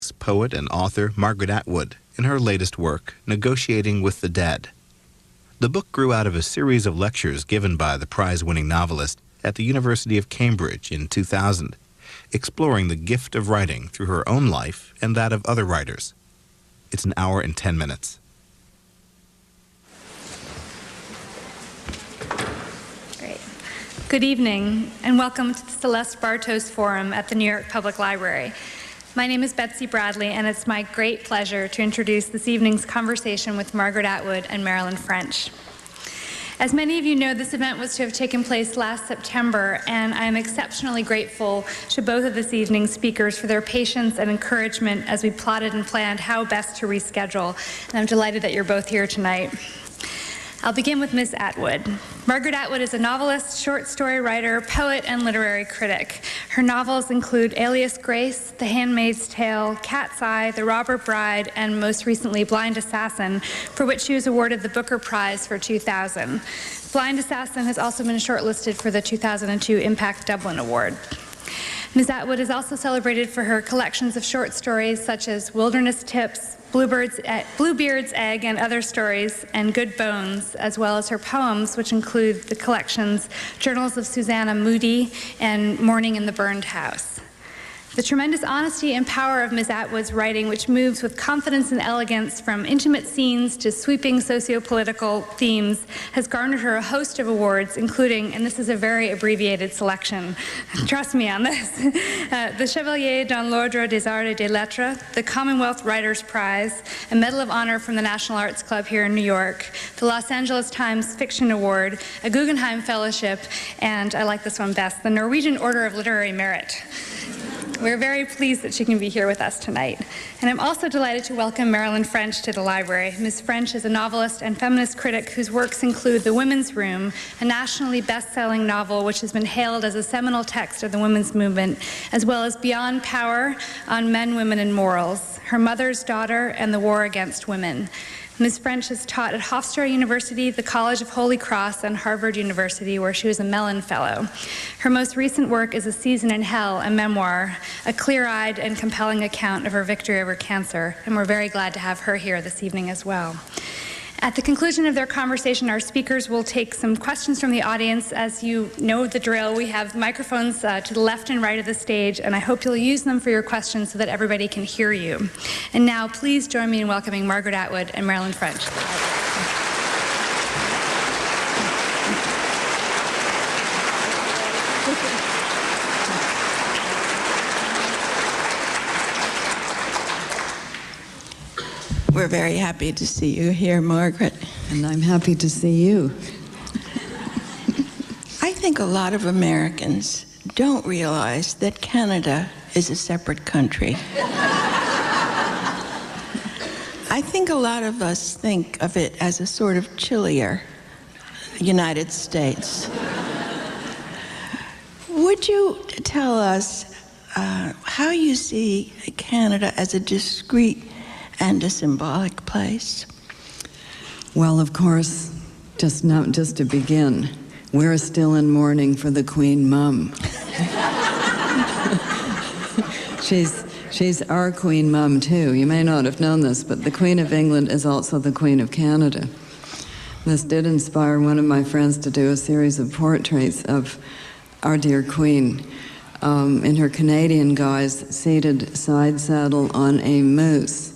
poet and author Margaret Atwood in her latest work, Negotiating with the Dead. The book grew out of a series of lectures given by the prize-winning novelist at the University of Cambridge in 2000, exploring the gift of writing through her own life and that of other writers. It's an hour and 10 minutes. Great. Good evening, and welcome to the Celeste Bartos Forum at the New York Public Library. My name is Betsy Bradley, and it's my great pleasure to introduce this evening's conversation with Margaret Atwood and Marilyn French. As many of you know, this event was to have taken place last September, and I am exceptionally grateful to both of this evening's speakers for their patience and encouragement as we plotted and planned how best to reschedule, and I'm delighted that you're both here tonight. I'll begin with Ms. Atwood. Margaret Atwood is a novelist, short story writer, poet, and literary critic. Her novels include Alias Grace, The Handmaid's Tale, Cat's Eye, The Robber Bride, and most recently Blind Assassin, for which she was awarded the Booker Prize for 2000. Blind Assassin has also been shortlisted for the 2002 Impact Dublin Award. Ms. Atwood is also celebrated for her collections of short stories such as Wilderness Tips, Bluebeard's Egg and Other Stories, and Good Bones, as well as her poems, which include the collections Journals of Susanna Moody and Morning in the Burned House. The tremendous honesty and power of Ms. Atwood's writing, which moves with confidence and elegance from intimate scenes to sweeping socio-political themes, has garnered her a host of awards, including, and this is a very abbreviated selection, trust me on this, the Chevalier dans l'Ordre des Arts et des Lettres, the Commonwealth Writers' Prize, a Medal of Honor from the National Arts Club here in New York, the Los Angeles Times Fiction Award, a Guggenheim Fellowship, and I like this one best, the Norwegian Order of Literary Merit. We're very pleased that she can be here with us tonight. And I'm also delighted to welcome Marilyn French to the library. Ms. French is a novelist and feminist critic whose works include The Women's Room, a nationally best-selling novel which has been hailed as a seminal text of the women's movement, as well as Beyond Power on Men, Women, and Morals, Her Mother's Daughter, and the War Against Women. Ms. French has taught at Hofstra University, the College of Holy Cross, and Harvard University, where she was a Mellon Fellow. Her most recent work is A Season in Hell, a memoir, a clear-eyed and compelling account of her victory over cancer, and we're very glad to have her here this evening as well. At the conclusion of their conversation, our speakers will take some questions from the audience. As you know the drill, we have microphones to the left and right of the stage, and I hope you'll use them for your questions so that everybody can hear you. And now, please join me in welcoming Margaret Atwood and Marilyn French. We're very happy to see you here, Margaret. And I'm happy to see you. I think a lot of Americans don't realize that Canada is a separate country. I think a lot of us think of it as a sort of chillier United States. Would you tell us how you see Canada as a discrete and a symbolic place? Well, of course, just to begin, we're still in mourning for the Queen Mum. She's our Queen Mum too. You may not have known this, but the Queen of England is also the Queen of Canada. This did inspire one of my friends to do a series of portraits of our dear Queen in her Canadian guise, seated side saddle on a moose.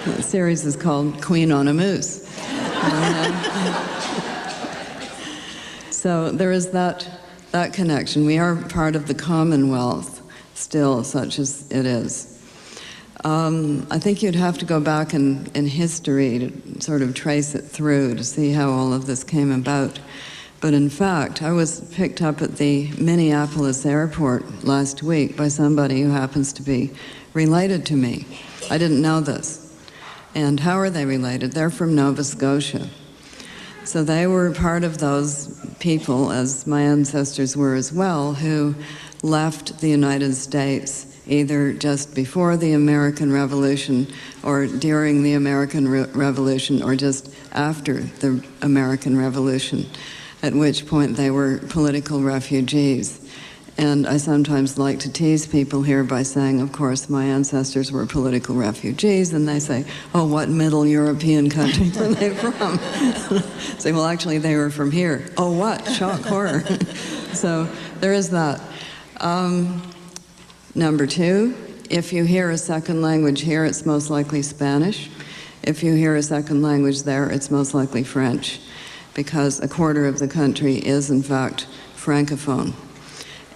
The series is called Queen on a Moose. So there is that connection. We are part of the Commonwealth still, such as it is. I think you'd have to go back in history to sort of trace it through to see how all of this came about. But in fact, I was picked up at the Minneapolis airport last week by somebody who happens to be related to me. I didn't know this. And how are they related? They're from Nova Scotia. So they were part of those people, as my ancestors were as well, who left the United States either just before the American Revolution or during the American Revolution or just after the American Revolution, at which point they were political refugees. And I sometimes like to tease people here by saying, of course, my ancestors were political refugees, and they say, oh, what Middle European country were they from? Say, well, actually, they were from here. Oh, what? Shock, horror. So there is that. Number two, if you hear a second language here, it's most likely Spanish. If you hear a second language there, it's most likely French, because a quarter of the country is, in fact, Francophone.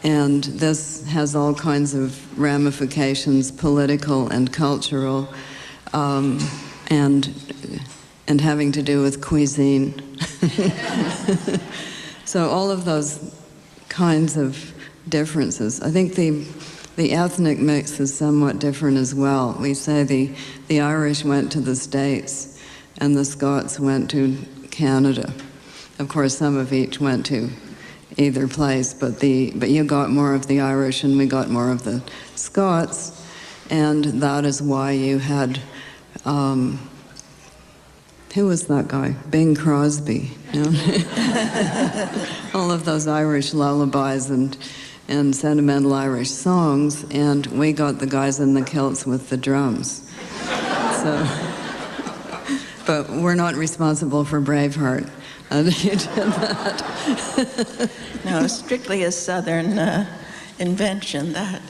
And this has all kinds of ramifications, political and cultural, and having to do with cuisine. So all of those kinds of differences. I think the ethnic mix is somewhat different as well. We say the Irish went to the States and the Scots went to Canada. Of course, some of each went to either place, but you got more of the Irish and we got more of the Scots, and that is why you had, who was that guy? Bing Crosby. You know? All of those Irish lullabies and sentimental Irish songs, and we got the guys in the kilts with the drums. So, but we're not responsible for Braveheart. You did that. No, strictly a Southern invention, that.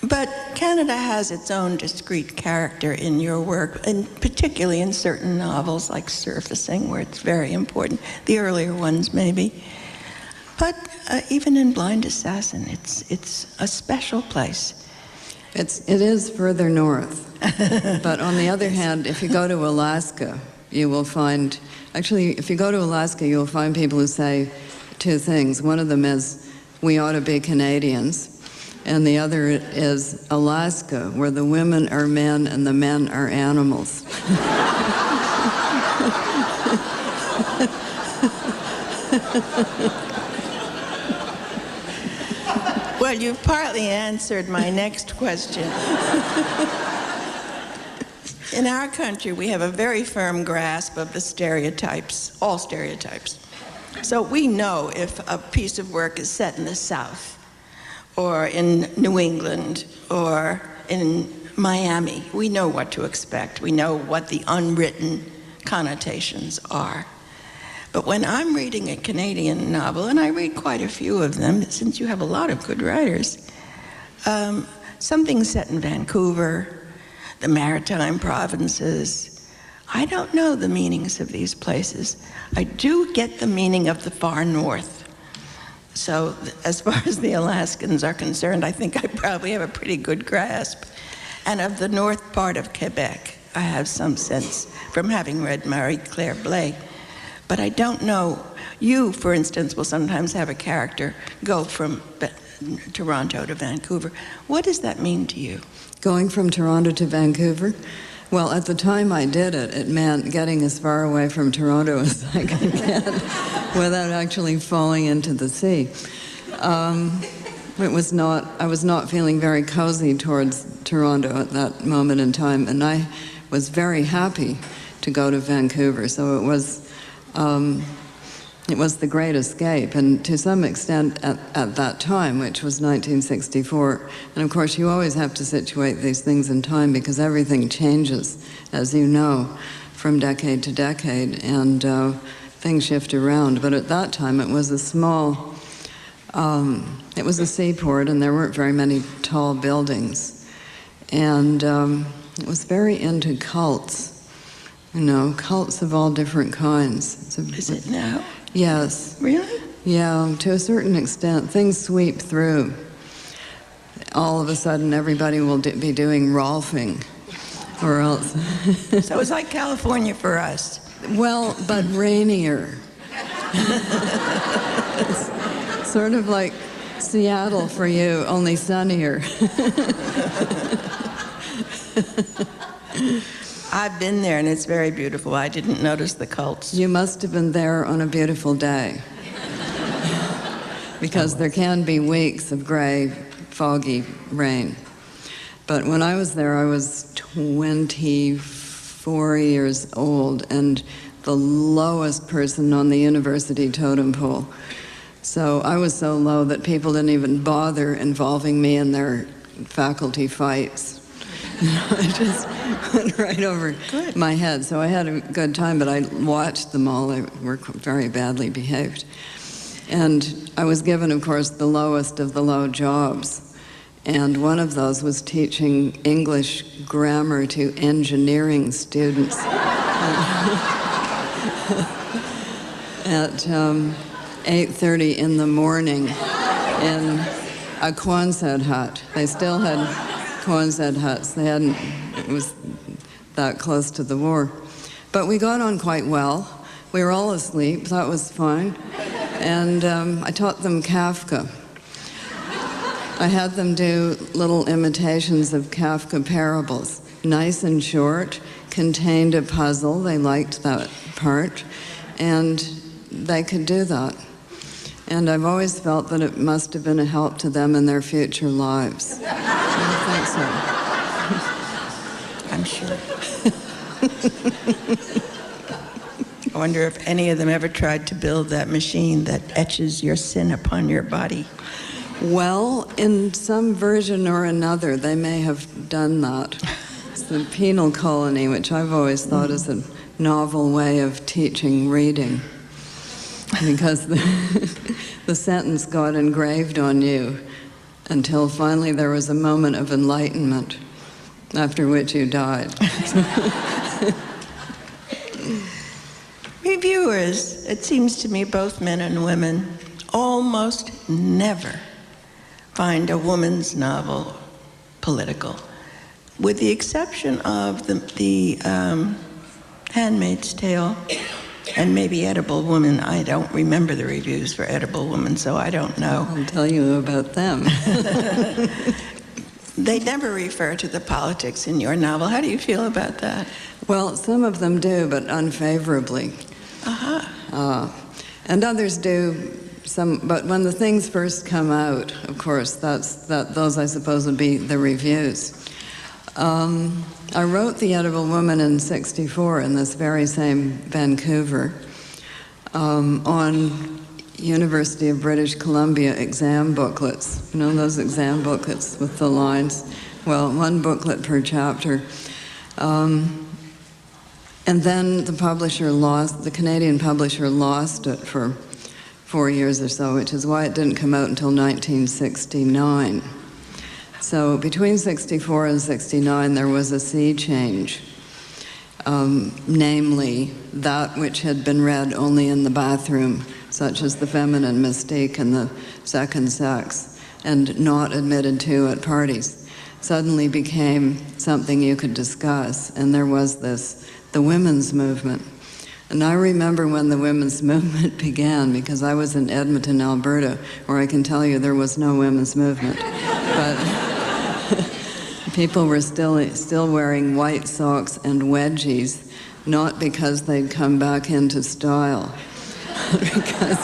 But Canada has its own discrete character in your work, and particularly in certain novels like Surfacing, where it's very important, the earlier ones maybe. But even in Blind Assassin, it's a special place. It is further north. But on the other hand, if you go to Alaska, you will find, actually, if you go to Alaska, you'll find people who say two things. One of them is, we ought to be Canadians. And the other is Alaska, where the women are men and the men are animals. Well, you've partly answered my next question. In our country, we have a very firm grasp of the stereotypes, all stereotypes. So we know if a piece of work is set in the South, or in New England, or in Miami, we know what to expect. We know what the unwritten connotations are. But when I'm reading a Canadian novel, and I read quite a few of them, since you have a lot of good writers, something set in Vancouver, the Maritime Provinces, I don't know the meanings of these places. I do get the meaning of the far north. So as far as the Alaskans are concerned, I think I probably have a pretty good grasp. And of the north part of Quebec, I have some sense from having read Marie-Claire Blais. But I don't know. You, for instance, will sometimes have a character go from Toronto to Vancouver. What does that mean to you? Going from Toronto to Vancouver? Well, at the time I did it, it meant getting as far away from Toronto as I could get without actually falling into the sea. I was not feeling very cozy towards Toronto at that moment in time, and I was very happy to go to Vancouver. So it was the great escape, and to some extent at that time, which was 1964, and of course you always have to situate these things in time because everything changes, as you know, from decade to decade, and things shift around. But at that time it was a small, it was a seaport, and there weren't very many tall buildings, and it was very into cults. You know, cults of all different kinds. Is it now? Yes. Really? Yeah, to a certain extent. Things sweep through. All of a sudden, everybody will be doing Rolfing, or else. So it's like California for us. Well, but rainier. It's sort of like Seattle for you, only sunnier. I've been there, and it's very beautiful. I didn't notice the cults. You must have been there on a beautiful day. Because there can be weeks of gray, foggy rain. But when I was there, I was 24 years old, and the lowest person on the university totem pole. So I was so low that people didn't even bother involving me in their faculty fights. I just went right over my head. So I had a good time, but I watched them all. They were very badly behaved. And I was given, of course, the lowest of the low jobs. And one of those was teaching English grammar to engineering students at 8:30 in the morning in a Quonset hut. They still had Quonset huts. They hadn't, it was that close to the war. But we got on quite well. We were all asleep, that was fine. And I taught them Kafka. I had them do little imitations of Kafka parables. Nice and short, contained a puzzle. They liked that part. And they could do that. And I've always felt that it must have been a help to them in their future lives. I think so. I'm sure. I wonder if any of them ever tried to build that machine that etches your sin upon your body. Well, in some version or another, they may have done that. It's the penal colony, which I've always thought is a novel way of teaching reading, because the sentence got engraved on you until finally there was a moment of enlightenment, after which you died. Reviewers, it seems to me, both men and women, almost never find a woman's novel political, with the exception of the Handmaid's Tale and maybe Edible Woman. I don't remember the reviews for Edible Woman, so I don't know. I'll tell you about them. They never refer to the politics in your novel. How do you feel about that? Well, some of them do, but unfavorably. And others do. But when the things first come out, of course, those I suppose would be the reviews. I wrote The Edible Woman in '64 in this very same Vancouver on University of British Columbia exam booklets. You know those exam booklets with the lines? Well, one booklet per chapter. And then the Canadian publisher lost it for 4 years or so, which is why it didn't come out until 1969. So between '64 and '69, there was a sea change, namely that which had been read only in the bathroom, such as the feminine mystique and the second sex, and not admitted to at parties, suddenly became something you could discuss. And there was the women's movement. And I remember when the women's movement began, because I was in Edmonton, Alberta, where I can tell you there was no women's movement. But people were still wearing white socks and wedgies, not because they'd come back into style, because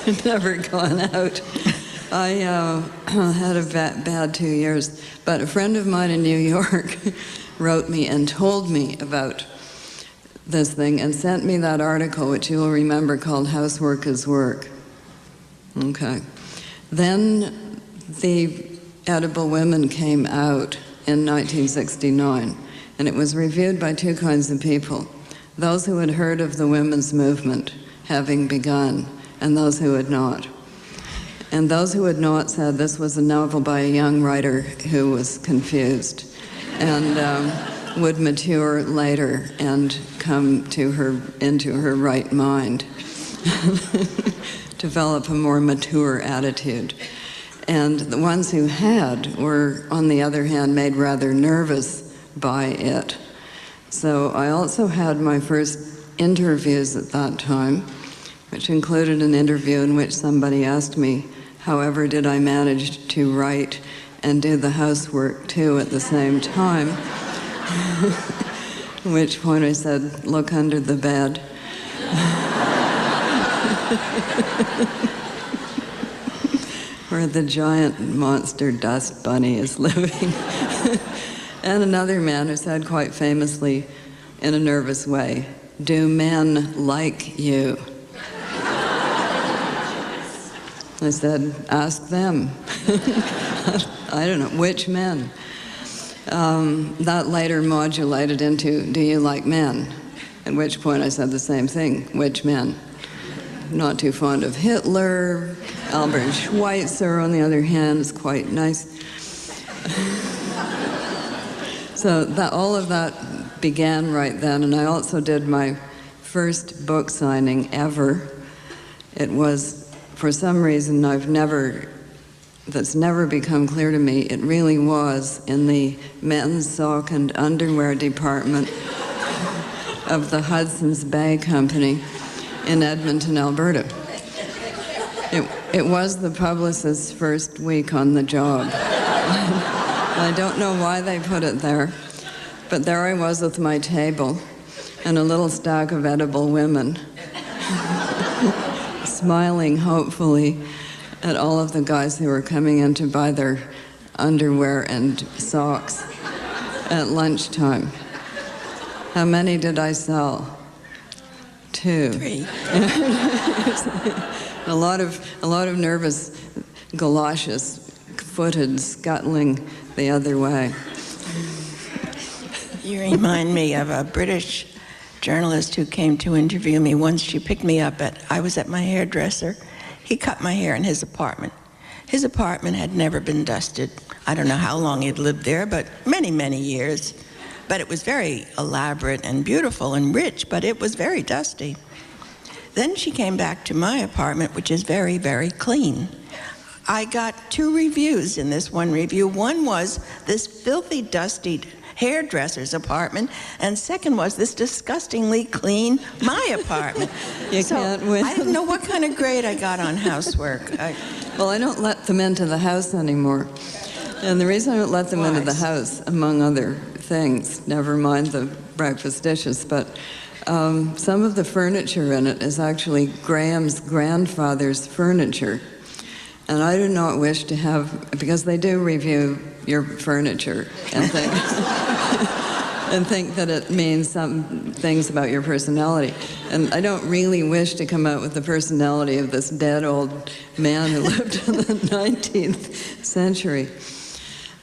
I'd never gone out. I had a bad 2 years, but a friend of mine in New York wrote me and told me about this thing and sent me that article, which you will remember, called Housework is Work. Okay. Then The Edible Women came out in 1969, and it was reviewed by two kinds of people: those who had heard of the women's movement having begun, and those who had not. And those who had not said this was a novel by a young writer who was confused and would mature later and come into her right mind, develop a more mature attitude. And the ones who had were, on the other hand, made rather nervous by it. So I also had my first interviews at that time, which included an interview in which somebody asked me, however did I manage to write and do the housework too at the same time? At which point I said, look under the bed. Where the giant monster dust bunny is living. And another man who said quite famously, in a nervous way, do men like you? I said, ask them. I don't know, which men? That later modulated into, do you like men? At which point I said the same thing, which men? Not too fond of Hitler. Albert Schweitzer, on the other hand, is quite nice. So all of that began right then, and I also did my first book signing ever. It was, for some reason, that's never become clear to me, it really was in the men's sock and underwear department of the Hudson's Bay Company in Edmonton, Alberta. It was the publicist's first week on the job. I don't know why they put it there, but there I was with my table and a little stack of edible women, smiling hopefully at all of the guys who were coming in to buy their underwear and socks at lunchtime. How many did I sell? 2. 3. a lot of nervous galoshes, footed, scuttling the other way. You remind me of a British journalist who came to interview me once. She picked me up I was at my hairdresser. He cut my hair in his apartment. His apartment had never been dusted. I don't know how long he'd lived there, but many, many years. But it was very elaborate and beautiful and rich, but it was very dusty. Then she came back to my apartment, which is very, very clean. I got 2 reviews in this one review. One was this filthy, dusty hairdresser's apartment, and second was this disgustingly clean my apartment. You can't win. I didn't know what kind of grade I got on housework. Well, I don't let them into the house anymore. And the reason I don't let them into the house, among other things, never mind the breakfast dishes, but some of the furniture in it is actually Graham's grandfather's furniture. And I do not wish to have, because they do review your furniture and think, and think that it means some things about your personality. And I don't really wish to come out with the personality of this dead old man who lived in the 19th century.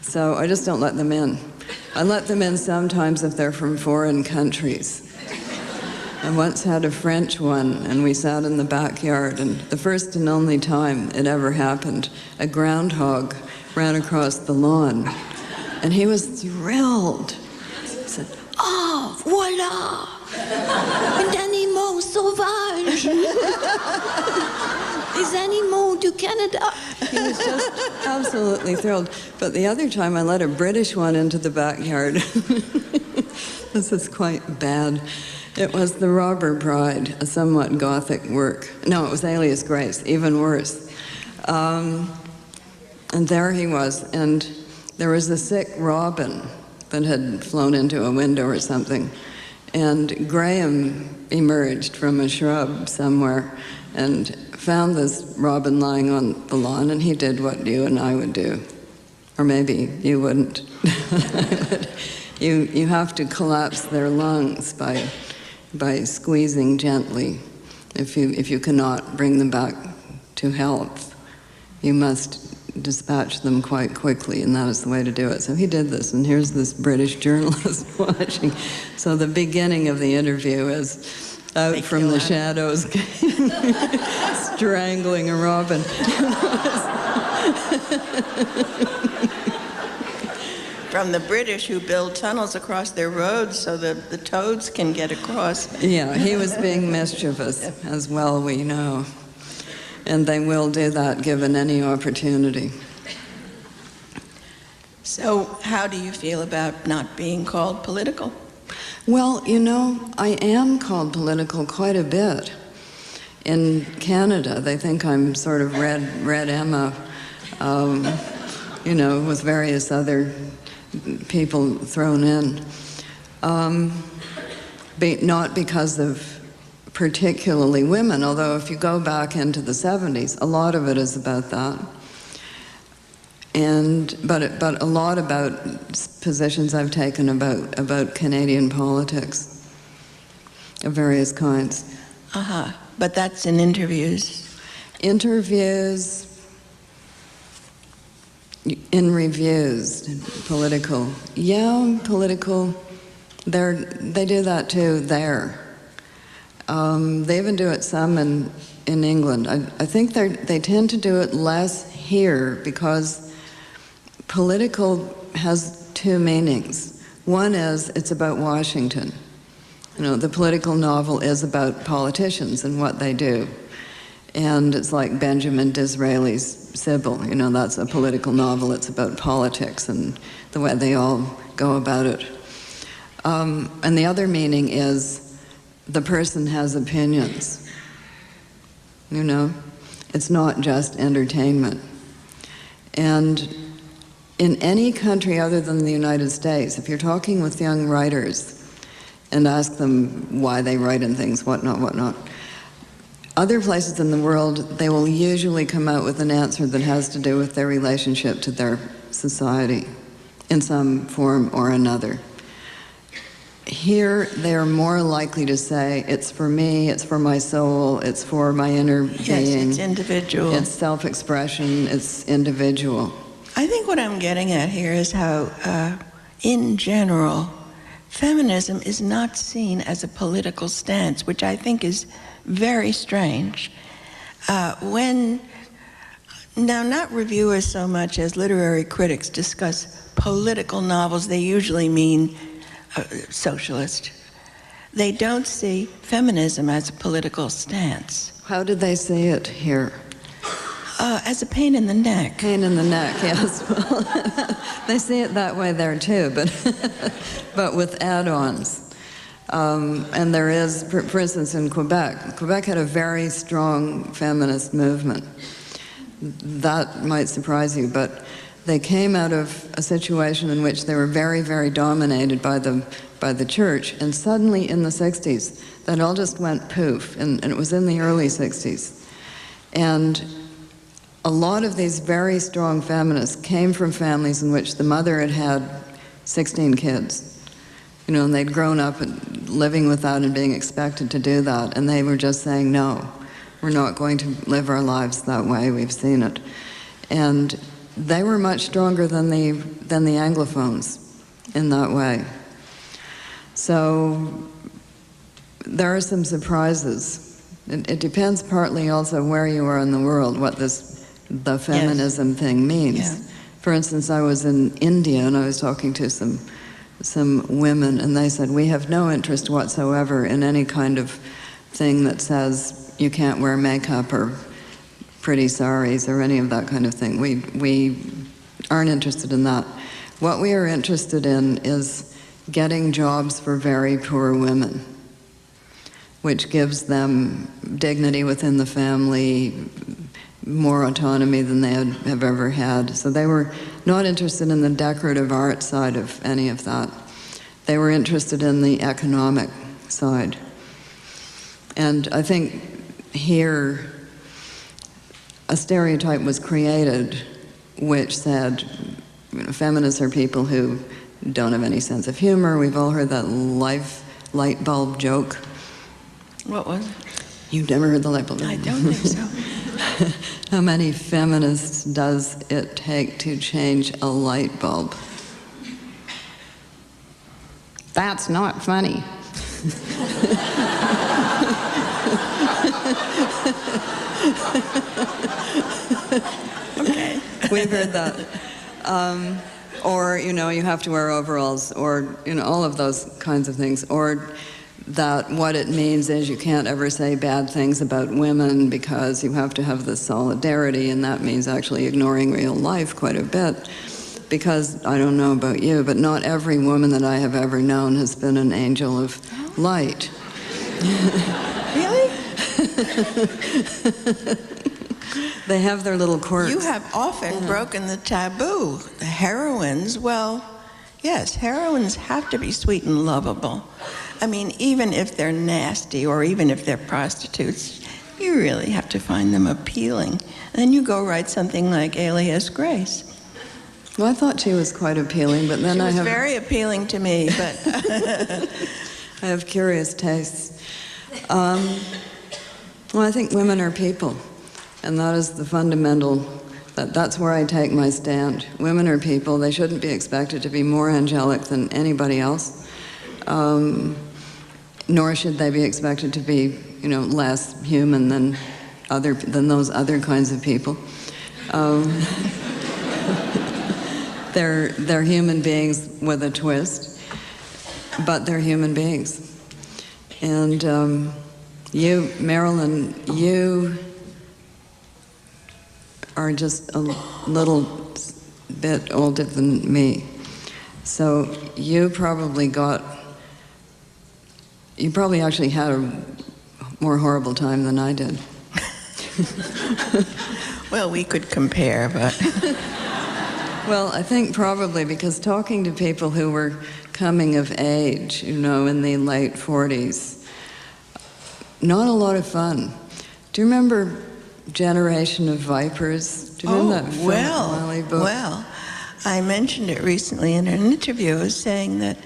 So I just don't let them in. I let them in sometimes if they're from foreign countries. I once had a French one, and we sat in the backyard, and the first and only time it ever happened, a groundhog ran across the lawn, and he was thrilled. He said, "Ah, voilà! Un animal sauvage! Les animaux du Canada!" He was just absolutely thrilled. But the other time I let a British one into the backyard. This is quite bad. It was The Robber Bride, a somewhat Gothic work. No, it was Alias Grace, even worse. And there he was, and there was a sick robin that had flown into a window or something. And Graham emerged from a shrub somewhere and found this robin lying on the lawn, and he did what you and I would do. Or maybe you wouldn't. You have to collapse their lungs by squeezing gently. If you cannot bring them back to health, you must dispatch them quite quickly, and that is the way to do it. So he did this, and here's this British journalist watching. So the beginning of the interview is out from the shadows, strangling a robin. From the British, who build tunnels across their roads so that the toads can get across. Yeah, he was being mischievous, as well we know. And they will do that given any opportunity. So how do you feel about not being called political? Well, you know, I am called political quite a bit. In Canada, they think I'm sort of Red Emma, with various other people thrown in. Not because of particularly women, although if you go back into the 70s, a lot of it is about that. But a lot about positions I've taken about Canadian politics of various kinds. But that's in interviews. Interviews, in reviews, political. Yeah, political. They do that too there. They even do it some in England. I think they tend to do it less here because political has two meanings. One is it's about Washington. You know, the political novel is about politicians and what they do. And it's like Benjamin Disraeli's Sybil. You know, that's a political novel. It's about politics and the way they all go about it. And the other meaning is the person has opinions. You know, it's not just entertainment. And in any country other than the United States, if you're talking with young writers and ask them why they write and things, whatnot, other places in the world, they will usually come out with an answer that has to do with their relationship to their society in some form or another. Here, they are more likely to say, it's for me, it's for my soul, it's for my inner being. Yes, it's individual. It's self-expression, it's individual. I think what I'm getting at here is how, in general, feminism is not seen as a political stance, which I think is very strange. When, now not reviewers so much as literary critics discuss political novels, they usually mean socialist. They don't see feminism as a political stance. How do they see it here? As a pain in the neck. Pain in the neck, yes. Well, they see it that way there too, but with add-ons. And there is, for instance, in Quebec had a very strong feminist movement. That might surprise you, but they came out of a situation in which they were very, very dominated by the church, and suddenly in the 60s, that all just went poof, and it was in the early 60s. And a lot of these very strong feminists came from families in which the mother had had 16 kids. You know, and they'd grown up living with that and being expected to do that, and they were just saying, no, we're not going to live our lives that way, we've seen it. And they were much stronger than the Anglophones in that way. So there are some surprises. It depends partly also where you are in the world, what the feminism thing means. Yeah. For instance, I was in India and I was talking to some women, and they said, we have no interest whatsoever in any kind of thing that says you can't wear makeup or pretty saris or any of that kind of thing. We aren't interested in that. What we are interested in is getting jobs for very poor women, which gives them dignity within the family, more autonomy than they have ever had. So they were not interested in the decorative art side of any of that. They were interested in the economic side. And I think here a stereotype was created which said, you know, feminists are people who don't have any sense of humor. We've all heard that light bulb joke. What was it? You've never heard the light bulb joke? I don't think so. How many feminists does it take to change a light bulb? That's not funny. Okay. We've heard that. Or, you know, you have to wear overalls, or, you know, all of those kinds of things. Or that what it means is you can't ever say bad things about women because you have to have this solidarity, and that means actually ignoring real life quite a bit. Because, I don't know about you, but not every woman that I have ever known has been an angel of light. Really? They have their little quirks. You have often broken the taboo. The heroines, well, yes, heroines have to be sweet and lovable. I mean, even if they're nasty or even if they're prostitutes, you really have to find them appealing. And then you go write something like Alias Grace. Well, I thought she was quite appealing, but then She was very appealing to me, but I have curious tastes. Well, I think women are people, and that is the fundamental That's where I take my stand. Women are people. They shouldn't be expected to be more angelic than anybody else, nor should they be expected to be, less human than those other kinds of people. They're human beings with a twist, but they're human beings. And you, Marilyn, you are just a little bit older than me. So you probably actually had a more horrible time than I did. Well, we could compare, but... Well, I think probably because talking to people who were coming of age, in the late 40s, not a lot of fun. Do you remember Generation of Vipers? Do you remember that Philip Wiley book? Well, I mentioned it recently in an interview. I was saying that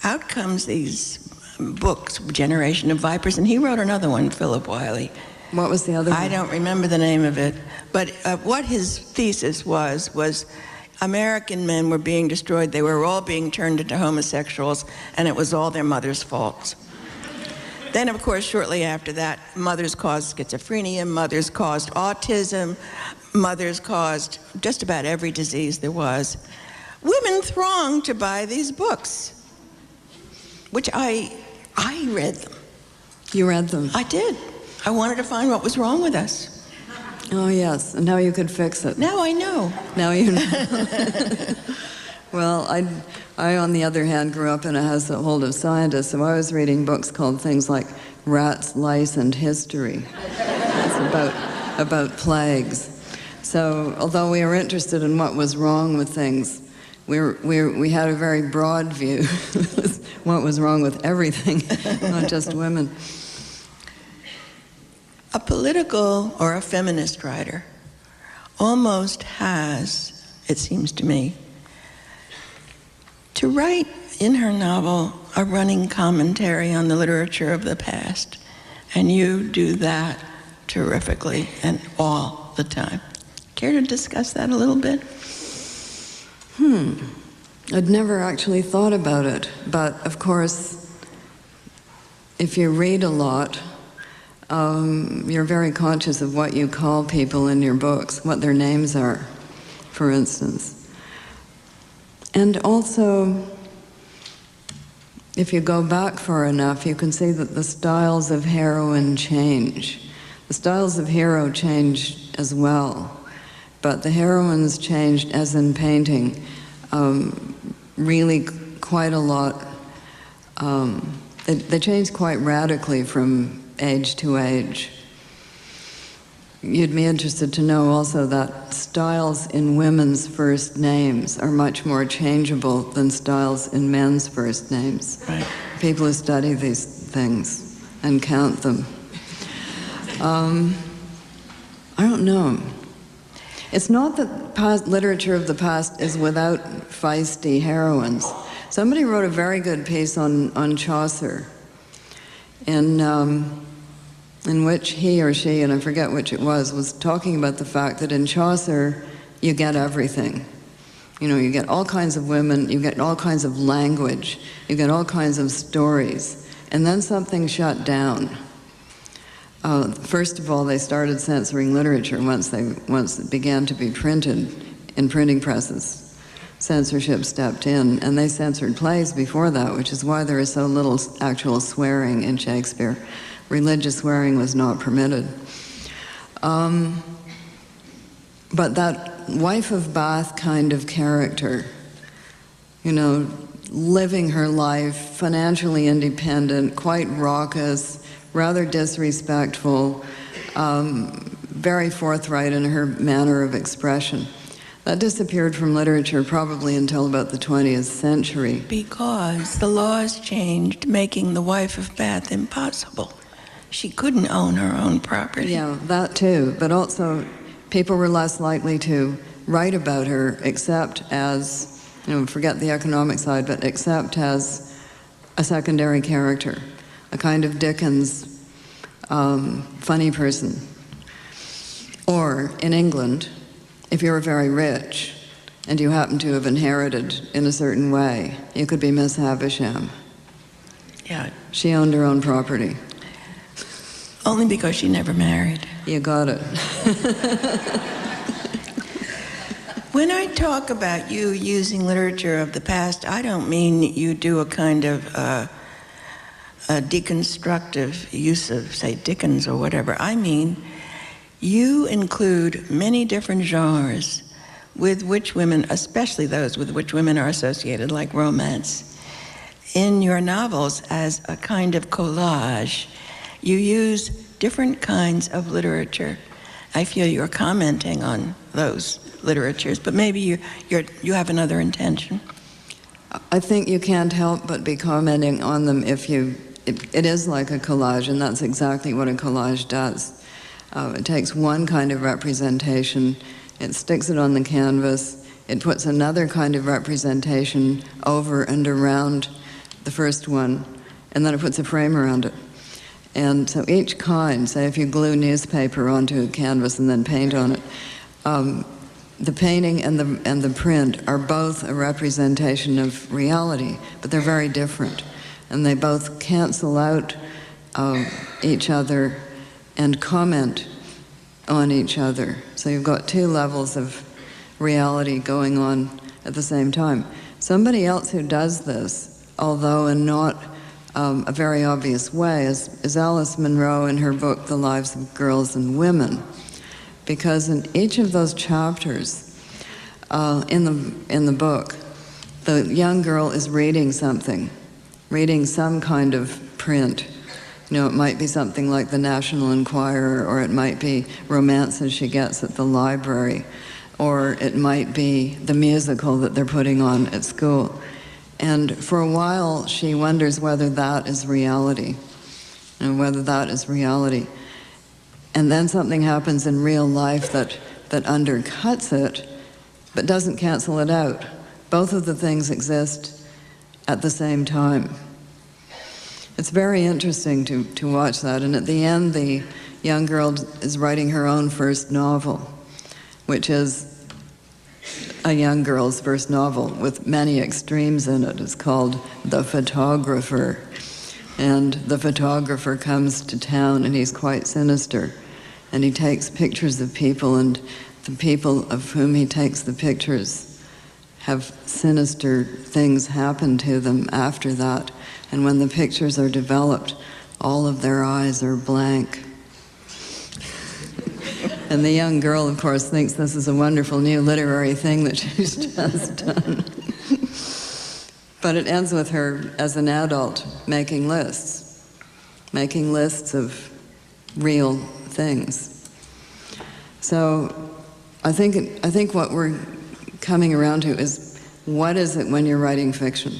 out comes these books, Generation of Vipers, and he wrote another one, Philip Wiley. What was the other one? I don't remember the name of it, but what his thesis was American men were being destroyed. They were all being turned into homosexuals, and it was all their mother's fault. Then, of course, shortly after that, mothers caused schizophrenia, mothers caused autism, mothers caused just about every disease there was. Women thronged to buy these books, which I read them. You read them? I did. I wanted to find what was wrong with us. Oh, yes, and now you could fix it. Now I know. Now you know. Well, I, on the other hand, grew up in a household of scientists, so I was reading books called things like Rats, Lice, and History. It's about plagues. So, although we were interested in what was wrong with things, we had a very broad view what was wrong with everything, not just women. A political or a feminist writer almost has, it seems to me, to write in her novel a running commentary on the literature of the past. And you do that terrifically and all the time. Care to discuss that a little bit? I'd never actually thought about it, but of course, if you read a lot, you're very conscious of what you call people in your books, what their names are, for instance. And also, if you go back far enough, you can see that the styles of heroine change. The styles of hero change as well, but the heroines changed, as in painting, really quite a lot. They changed quite radically from age to age. You'd be interested to know also that styles in women's first names are much more changeable than styles in men's first names. Right. People who study these things and count them. I don't know. It's not that literature of the past is without feisty heroines. Somebody wrote a very good piece on Chaucer, in which he or she, and I forget which it was talking about the fact that in Chaucer, you get everything. You get all kinds of women, you get all kinds of language, you get all kinds of stories, and then something shut down. First of all, they started censoring literature once it began to be printed in printing presses. Censorship stepped in, and they censored plays before that, which is why there is so little actual swearing in Shakespeare. Religious swearing was not permitted. But that wife of Bath kind of character, living her life, financially independent, quite raucous, rather disrespectful, very forthright in her manner of expression. That disappeared from literature probably until about the 20th century. Because the laws changed, making the wife of Bath impossible. She couldn't own her own property. Yeah, that too. But also, people were less likely to write about her except as, forget the economic side, but except as a secondary character, a kind of Dickens funny person. Or, in England, if you're very rich and you happen to have inherited in a certain way, you could be Miss Havisham. Yeah. She owned her own property. Only because she never married. You got it. When I talk about you using literature of the past, I don't mean you do a kind of a deconstructive use of, say, Dickens or whatever. I mean, you include many different genres with which women, especially those with which women are associated, like romance, in your novels as a kind of collage. You use different kinds of literature. I feel you're commenting on those literatures, but maybe you have another intention. I think you can't help but be commenting on them if you... It is like a collage, and that's exactly what a collage does. It takes one kind of representation, it sticks it on the canvas, it puts another kind of representation over and around the first one, and then it puts a frame around it. And so each kind, say if you glue newspaper onto a canvas and then paint on it, the painting and the print are both a representation of reality, but they're very different. And they both cancel out each other and comment on each other. So you've got two levels of reality going on at the same time. Somebody else who does this, although in not a very obvious way, is Alice Munro in her book, The Lives of Girls and Women. Because in each of those chapters in the book, the young girl is reading something, reading some kind of print. You know, it might be something like the National Enquirer, or it might be romances she gets at the library, or it might be the musical that they're putting on at school. And for a while, she wonders whether that is reality, and whether that is reality. And then something happens in real life that undercuts it, but doesn't cancel it out. Both of the things exist at the same time. It's very interesting to watch that. And at the end, the young girl is writing her own first novel, which is a young girl's first novel with many extremes in it. It's called The Photographer. And the photographer comes to town and he's quite sinister. And he takes pictures of people, and the people of whom he takes the pictures have sinister things happen to them after that. And when the pictures are developed, all of their eyes are blank. And the young girl, of course, thinks this is a wonderful new literary thing that she's just done. But it ends with her, as an adult, making lists of real things. So I think what we're coming around to is, what is it when you're writing fiction?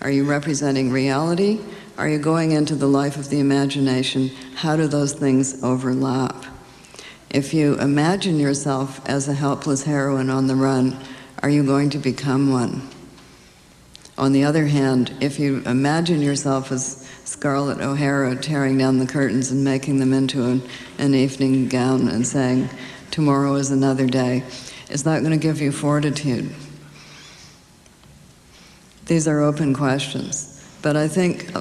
Are you representing reality? Are you going into the life of the imagination? How do those things overlap? If you imagine yourself as a helpless heroine on the run, are you going to become one? On the other hand, if you imagine yourself as Scarlett O'Hara tearing down the curtains and making them into an evening gown and saying, tomorrow is another day, is that going to give you fortitude? These are open questions. But I think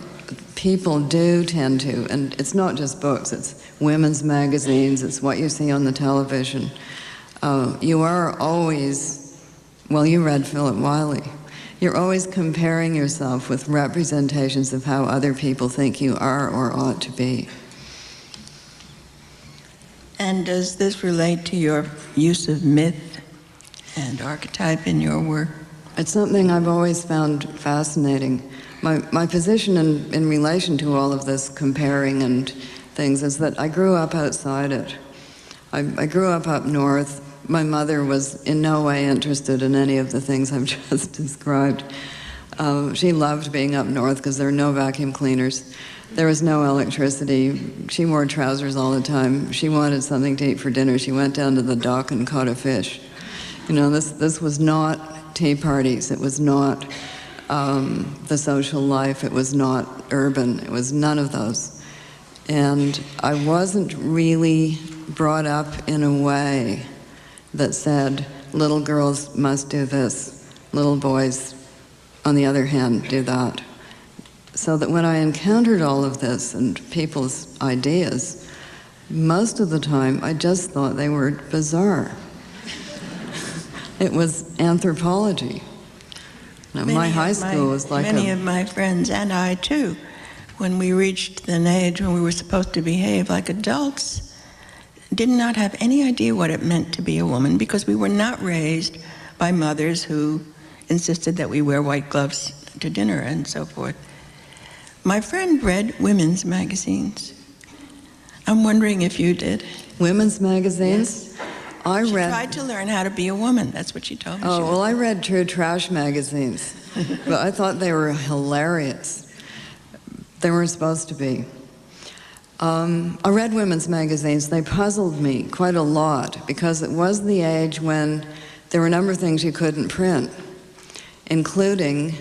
people do tend to, and it's not just books, it's women's magazines, it's what you see on the television. You are always, well, you read Philip Wiley. You're always comparing yourself with representations of how other people think you are or ought to be. And does this relate to your use of myth and archetype in your work? It's something I've always found fascinating. My position in relation to all of this comparing and things is that I grew up outside it. I grew up north. My mother was in no way interested in any of the things I've just described. She loved being up north because there were no vacuum cleaners. There was no electricity. She wore trousers all the time. She wanted something to eat for dinner. She went down to the dock and caught a fish. You know, this was not tea parties. It was not the social life. It was not urban. It was none of those. And I wasn't really brought up in a way that said, little girls must do this, little boys, on the other hand, do that. So that when I encountered all of this and people's ideas, most of the time I just thought they were bizarre. It was anthropology. Now, my high school was like many of my friends, and I too, when we reached an age when we were supposed to behave like adults, did not have any idea what it meant to be a woman, because we were not raised by mothers who insisted that we wear white gloves to dinner and so forth. My friend read women's magazines. I'm wondering if you did. Women's magazines? Yes. She tried to learn how to be a woman. That's what she told me. Oh, well, I read True Trash magazines, but I thought they were hilarious. They weren't supposed to be. I read women's magazines. They puzzled me quite a lot, because it was the age when there were a number of things you couldn't print, including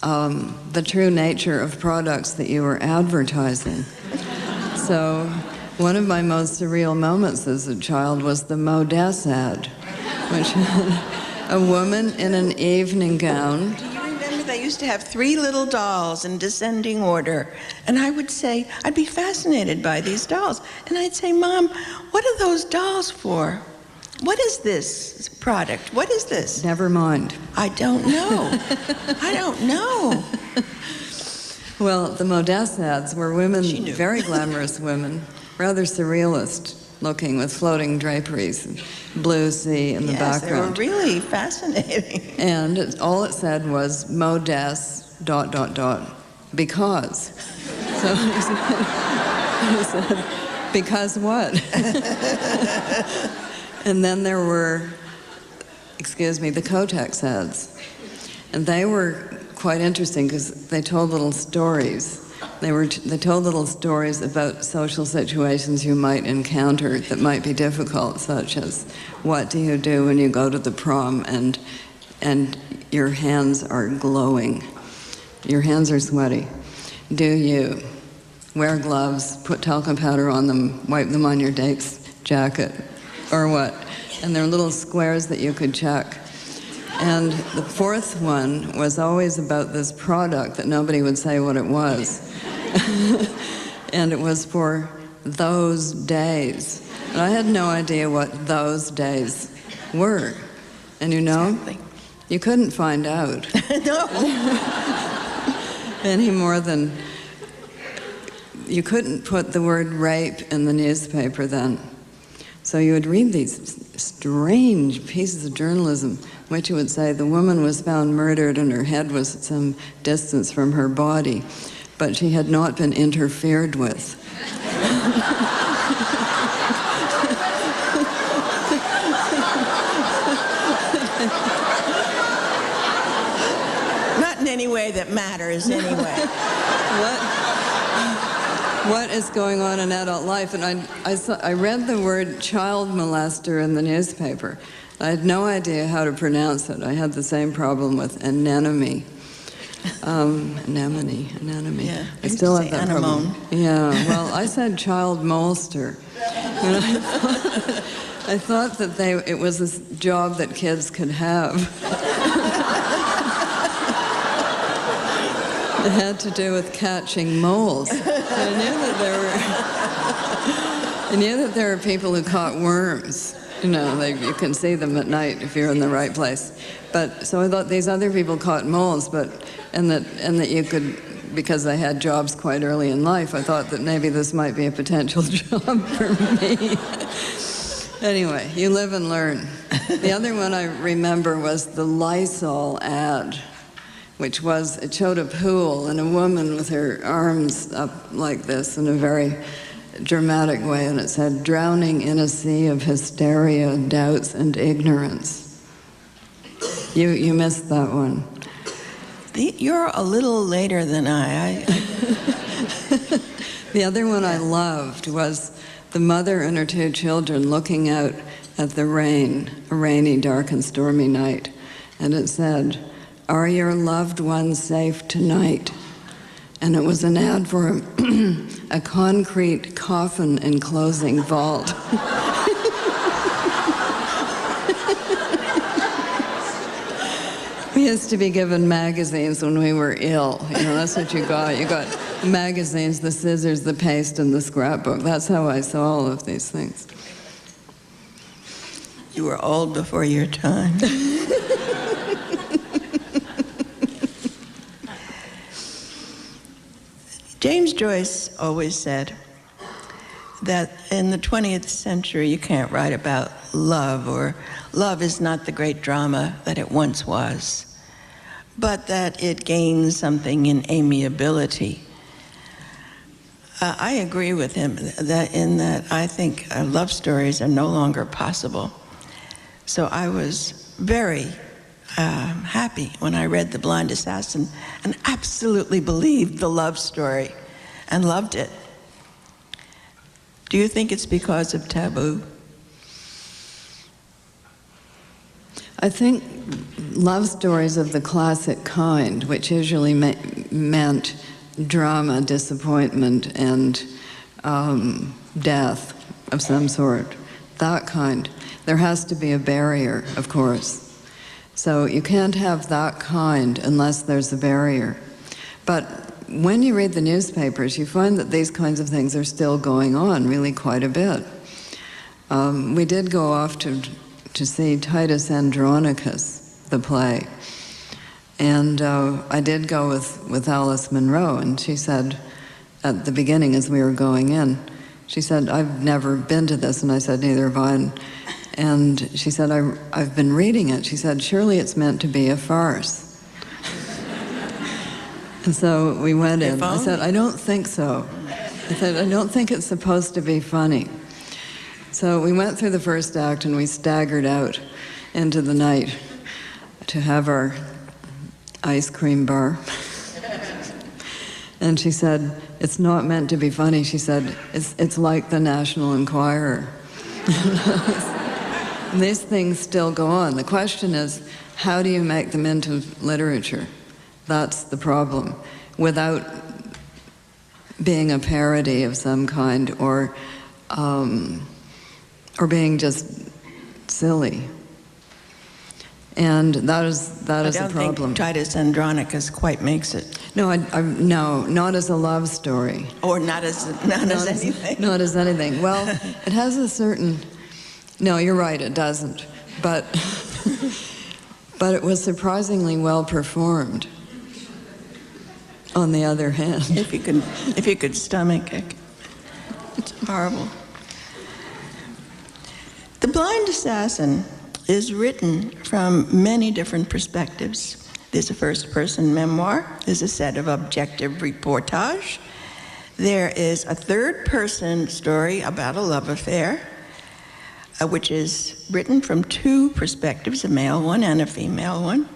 the true nature of products that you were advertising. So one of my most surreal moments as a child was the Modess ad, which had a woman in an evening gown. Do you remember they used to have 3 little dolls in descending order? And I would say, I'd be fascinated by these dolls. And I'd say, Mom, what are those dolls for? What is this product? What is this? Never mind. I don't know. I don't know. Well, the Modess ads were women, She knew. very glamorous women, rather surrealist looking, with floating draperies and blue sea in the background. They were really fascinating. And all it said was Modess ... because. So he said, because what? And then there were, the Kotex ads. And they were quite interesting because they told little stories. They told little stories about social situations you might encounter that might be difficult, such as, what do you do when you go to the prom and your hands are glowing? Your hands are sweaty. Do you wear gloves, put talcum powder on them, wipe them on your date's jacket, or what? And there are little squares that you could check. And the fourth one was always about this product that nobody would say what it was. And it was for those days. And I had no idea what those days were. And you know, Exactly. You couldn't find out. No. Any more than you couldn't put the word rape in the newspaper then. So you would read these strange pieces of journalism, which you would say the woman was found murdered and her head was at some distance from her body, but she had not been interfered with. Not in any way that matters, anyway. What is going on in adult life? And I read the word child molester in the newspaper. I had no idea how to pronounce it. I had the same problem with anemone. Anemone. Yeah, I still have that anemone. problem. Yeah, well, I said child molester. And I thought that it was a job that kids could have. It had to do with catching moles. I knew that there were people who caught worms. You know, you can see them at night if you're in the right place. But so I thought these other people caught moles, and that you could, because they had jobs quite early in life, I thought that maybe this might be a potential job for me. Anyway, you live and learn. The other one I remember was the Lysol ad, which it showed a pool and a woman with her arms up like this in a very dramatic way, and it said, drowning in a sea of hysteria, doubts, and ignorance. You missed that one. You're a little later than I. The other one I loved was the mother and her 2 children looking out at the rain, a rainy, dark, and stormy night, and it said, are your loved ones safe tonight? And it was an ad for a concrete coffin enclosing vault. used to be given magazines when we were ill. You know, that's what you got. You got magazines, the scissors, the paste, and the scrapbook. That's how I saw all of these things. You were old before your time. James Joyce always said that in the 20th century you can't write about love, or love is not the great drama that it once was, but that it gains something in amiability. I agree with him that I think love stories are no longer possible. So I was very happy when I read The Blind Assassin and absolutely believed the love story and loved it. Do you think it's because of taboo? I think love stories of the classic kind, which usually meant drama, disappointment, and death of some sort, that kind, there has to be a barrier, of course. So you can't have that kind unless there's a barrier. But when you read the newspapers, you find that these kinds of things are still going on really quite a bit. We did go off to see Titus Andronicus, the play. And I did go with Alice Munro, and she said at the beginning as we were going in, she said, "I've never been to this," and I said, "Neither have I." And she said, I've been reading it. She said, "Surely it's meant to be a farce." And so we went in. I said, "I don't think so." I said, "I don't think it's supposed to be funny." So we went through the first act and we staggered out into the night to have our ice cream bar. And she said, "It's not meant to be funny." She said, it's like the National Enquirer. And these things still go on. The question is, how do you make them into literature? That's the problem. Without being a parody of some kind, or being just silly. And that is a problem. I don't think Titus Andronicus quite makes it. No, no, not as a love story. Or not as anything. Not as anything. Well, it has a certain... No, you're right, it doesn't. But it was surprisingly well performed, on the other hand. If you could stomach it. It's horrible. The Blind Assassin is written from many different perspectives. There's a first-person memoir. There's a set of objective reportage. There is a third-person story about a love affair, which is written from two perspectives, a male one and a female one.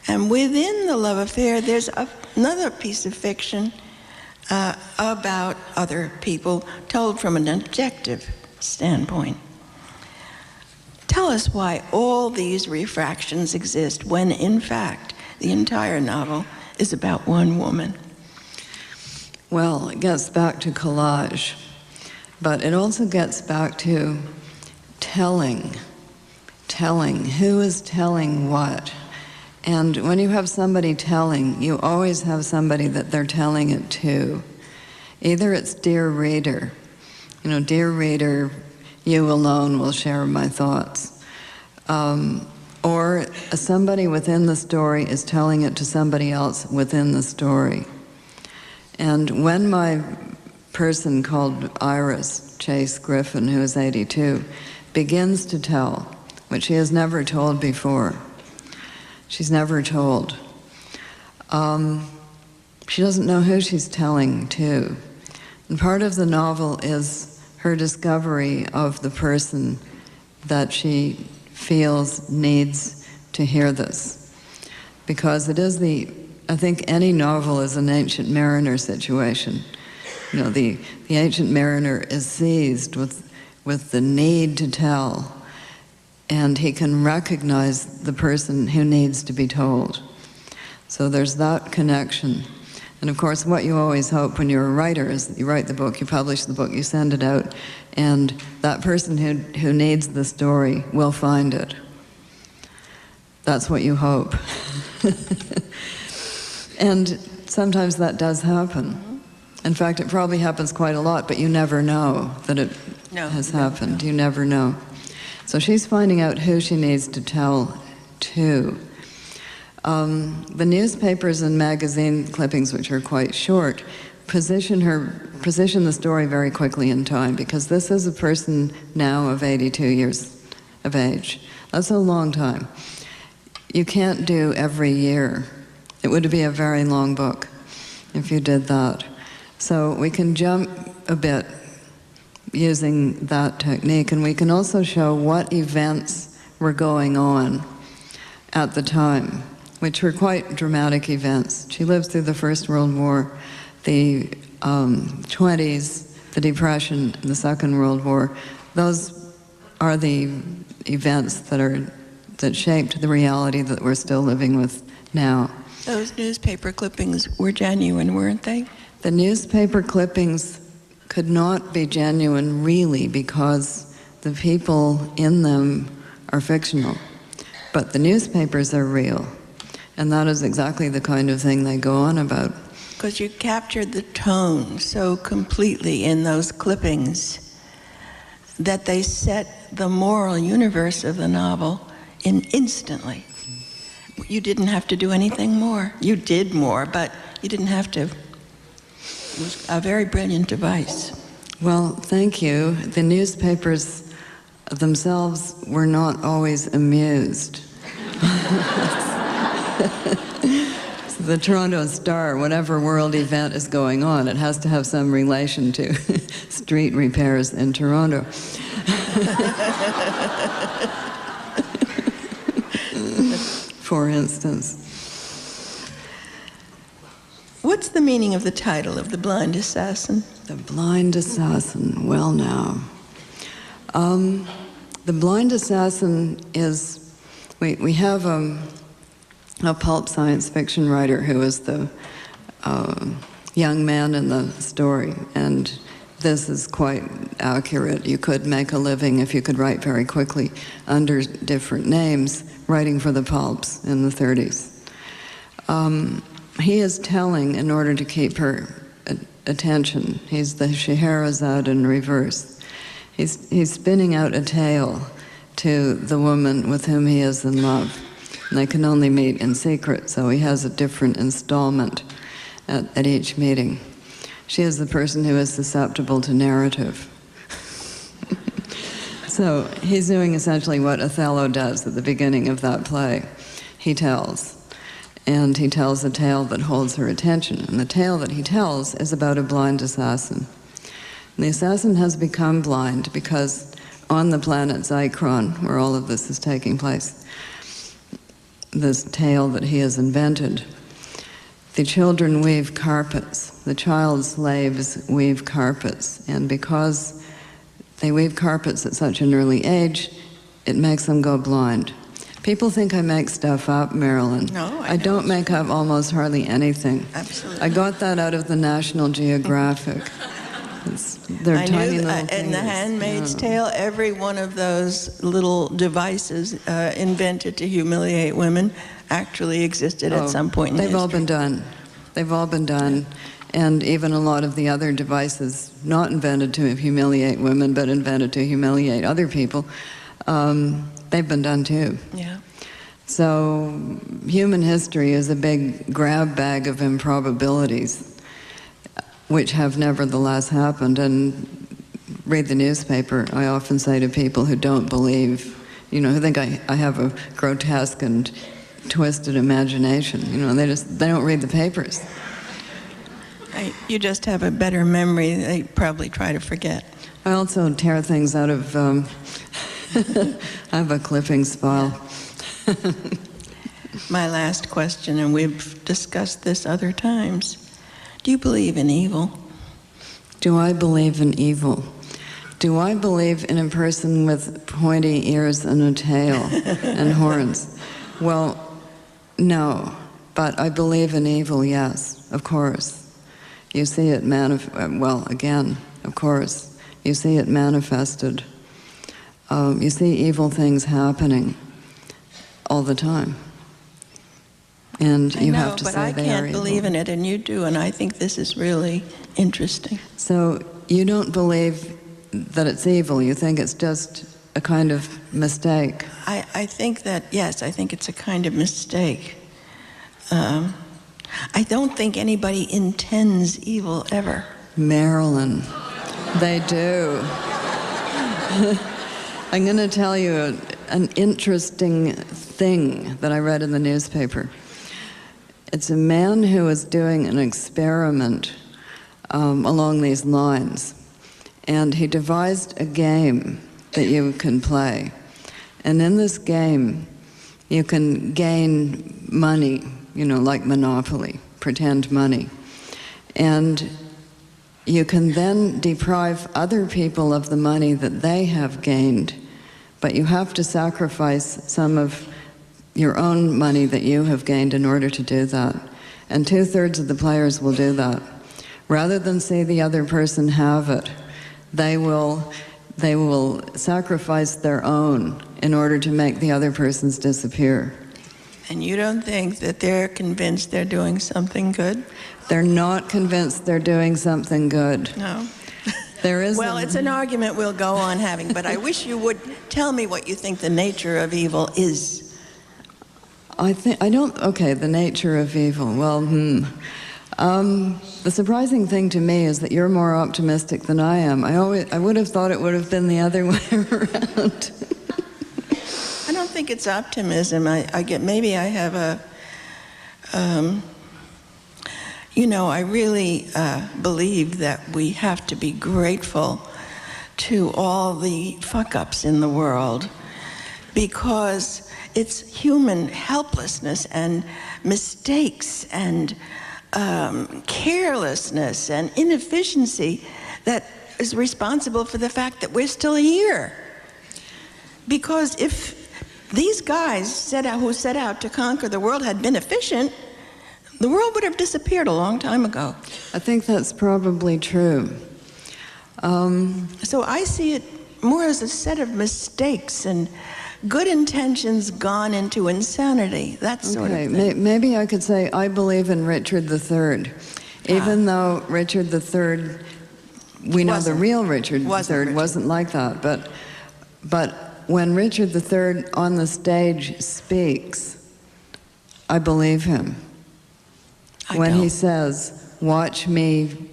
And within the love affair, there's another piece of fiction about other people told from an objective standpoint. Tell us why all these refractions exist when, in fact, the entire novel is about one woman. Well, it gets back to collage, but it also gets back to telling. Who is telling what? And when you have somebody telling, you always have somebody that they're telling it to. Either it's dear reader, dear reader, you alone will share my thoughts. Or somebody within the story is telling it to somebody else within the story. And when my person called Iris Chase Griffin, who is 82, begins to tell, which she has never told before, she's never told. She doesn't know who she's telling to. And part of the novel is her discovery of the person that she feels needs to hear this. Because it is I think any novel is an Ancient Mariner situation. The Ancient Mariner is seized with the need to tell, and he can recognize the person who needs to be told. So there's that connection. And of course, what you always hope when you're a writer is that you write the book, you publish the book, you send it out, and that person who needs the story will find it. That's what you hope. And sometimes that does happen. In fact, it probably happens quite a lot, but you never know that it has happened. You never know. So she's finding out who she needs to tell to. The newspapers and magazine clippings, which are quite short, position the story very quickly in time, because this is a person now of 82 years of age. That's a long time. You can't do every year. It would be a very long book if you did that. So we can jump a bit using that technique, and we can also show what events were going on at the time, which were quite dramatic events. She lived through the First World War, the 20s, the Depression, and the Second World War. Those are the events that shaped the reality that we're still living with now. Those newspaper clippings were genuine, weren't they? The newspaper clippings could not be genuine, really, because the people in them are fictional. But the newspapers are real. And that is exactly the kind of thing they go on about. Because you captured the tone so completely in those clippings that they set the moral universe of the novel in instantly. You didn't have to do anything more. You did more, but you didn't have to. It was a very brilliant device. Well, thank you. The newspapers themselves were not always amused. So the Toronto Star, whatever world event is going on, it has to have some relation to street repairs in Toronto. For instance. What's the meaning of the title of The Blind Assassin? The Blind Assassin. Well, now. The Blind Assassin is, we have a pulp science fiction writer who is the young man in the story, and this is quite accurate. You could make a living if you could write very quickly under different names, writing for the pulps in the 30s. He is telling in order to keep her attention. He's the Scheherazade in reverse. He's spinning out a tale to the woman with whom he is in love. And they can only meet in secret, so he has a different installment at each meeting. She is the person who is susceptible to narrative. So he's doing essentially what Othello does at the beginning of that play. He tells. And he tells a tale that holds her attention. And the tale that he tells is about a blind assassin. And the assassin has become blind because on the planet Zychron, where all of this is taking place, this tale that he has invented, the children weave carpets. The child slaves weave carpets. And because they weave carpets at such an early age, it makes them go blind. People think I make stuff up, Marilyn. No, I don't make up almost hardly anything. Absolutely. I got that out of the National Geographic. They're tiny little things. In The Handmaid's Tale, every one of those little devices invented to humiliate women actually existed at some point in history. They've all been done. They've all been done. And even a lot of the other devices, not invented to humiliate women, but invented to humiliate other people, they've been done too. Yeah. So human history is a big grab bag of improbabilities, which have nevertheless happened. And read the newspaper. I often say to people who don't believe, who think I have a grotesque and twisted imagination, they don't read the papers. You just have a better memory. They probably try to forget. I also tear things out of, I have a clippings file. My last question, and we've discussed this other times. Do you believe in evil? Do I believe in evil? Do I believe in a person with pointy ears and a tail and horns? Well, no. But I believe in evil, yes, of course. You see it again, of course. You see it manifested. You see evil things happening all the time. And you have to say they are evil. But I can't believe in it, and you do, and I think this is really interesting. So you don't believe that it's evil, you think it's just a kind of mistake? I think that, yes, I think it's a kind of mistake. I don't think anybody intends evil ever. Marilyn, they do. I'm going to tell you an interesting thing that I read in the newspaper. It's a man who was doing an experiment along these lines, and he devised a game that you can play. And in this game, you can gain money, you know, like Monopoly, pretend money. And you can then deprive other people of the money that they have gained, but you have to sacrifice some of your own money that you have gained in order to do that. And 2/3 of the players will do that. Rather than see the other person have it, they will sacrifice their own in order to make the other person's disappear. And you don't think that they're convinced they're doing something good? They're not convinced they're doing something good. No. There is. Well, it's an argument we'll go on having, but I wish you would tell me what you think the nature of evil is. The nature of evil. Well, the surprising thing to me is that you're more optimistic than I am. I would have thought it would have been the other way around. I don't think it's optimism. Maybe I have I really believe that we have to be grateful to all the fuck-ups in the world, because it's human helplessness and mistakes and carelessness and inefficiency that is responsible for the fact that we're still here. Because if these guys who set out to conquer the world had been efficient, the world would have disappeared a long time ago. I think that's probably true. So I see it more as a set of mistakes and good intentions gone into insanity, that sort of thing. Maybe I could say I believe in Richard III. Even though Richard III, we know the real Richard III wasn't like that. But when Richard III on the stage speaks, I believe him. When he says, "Watch me."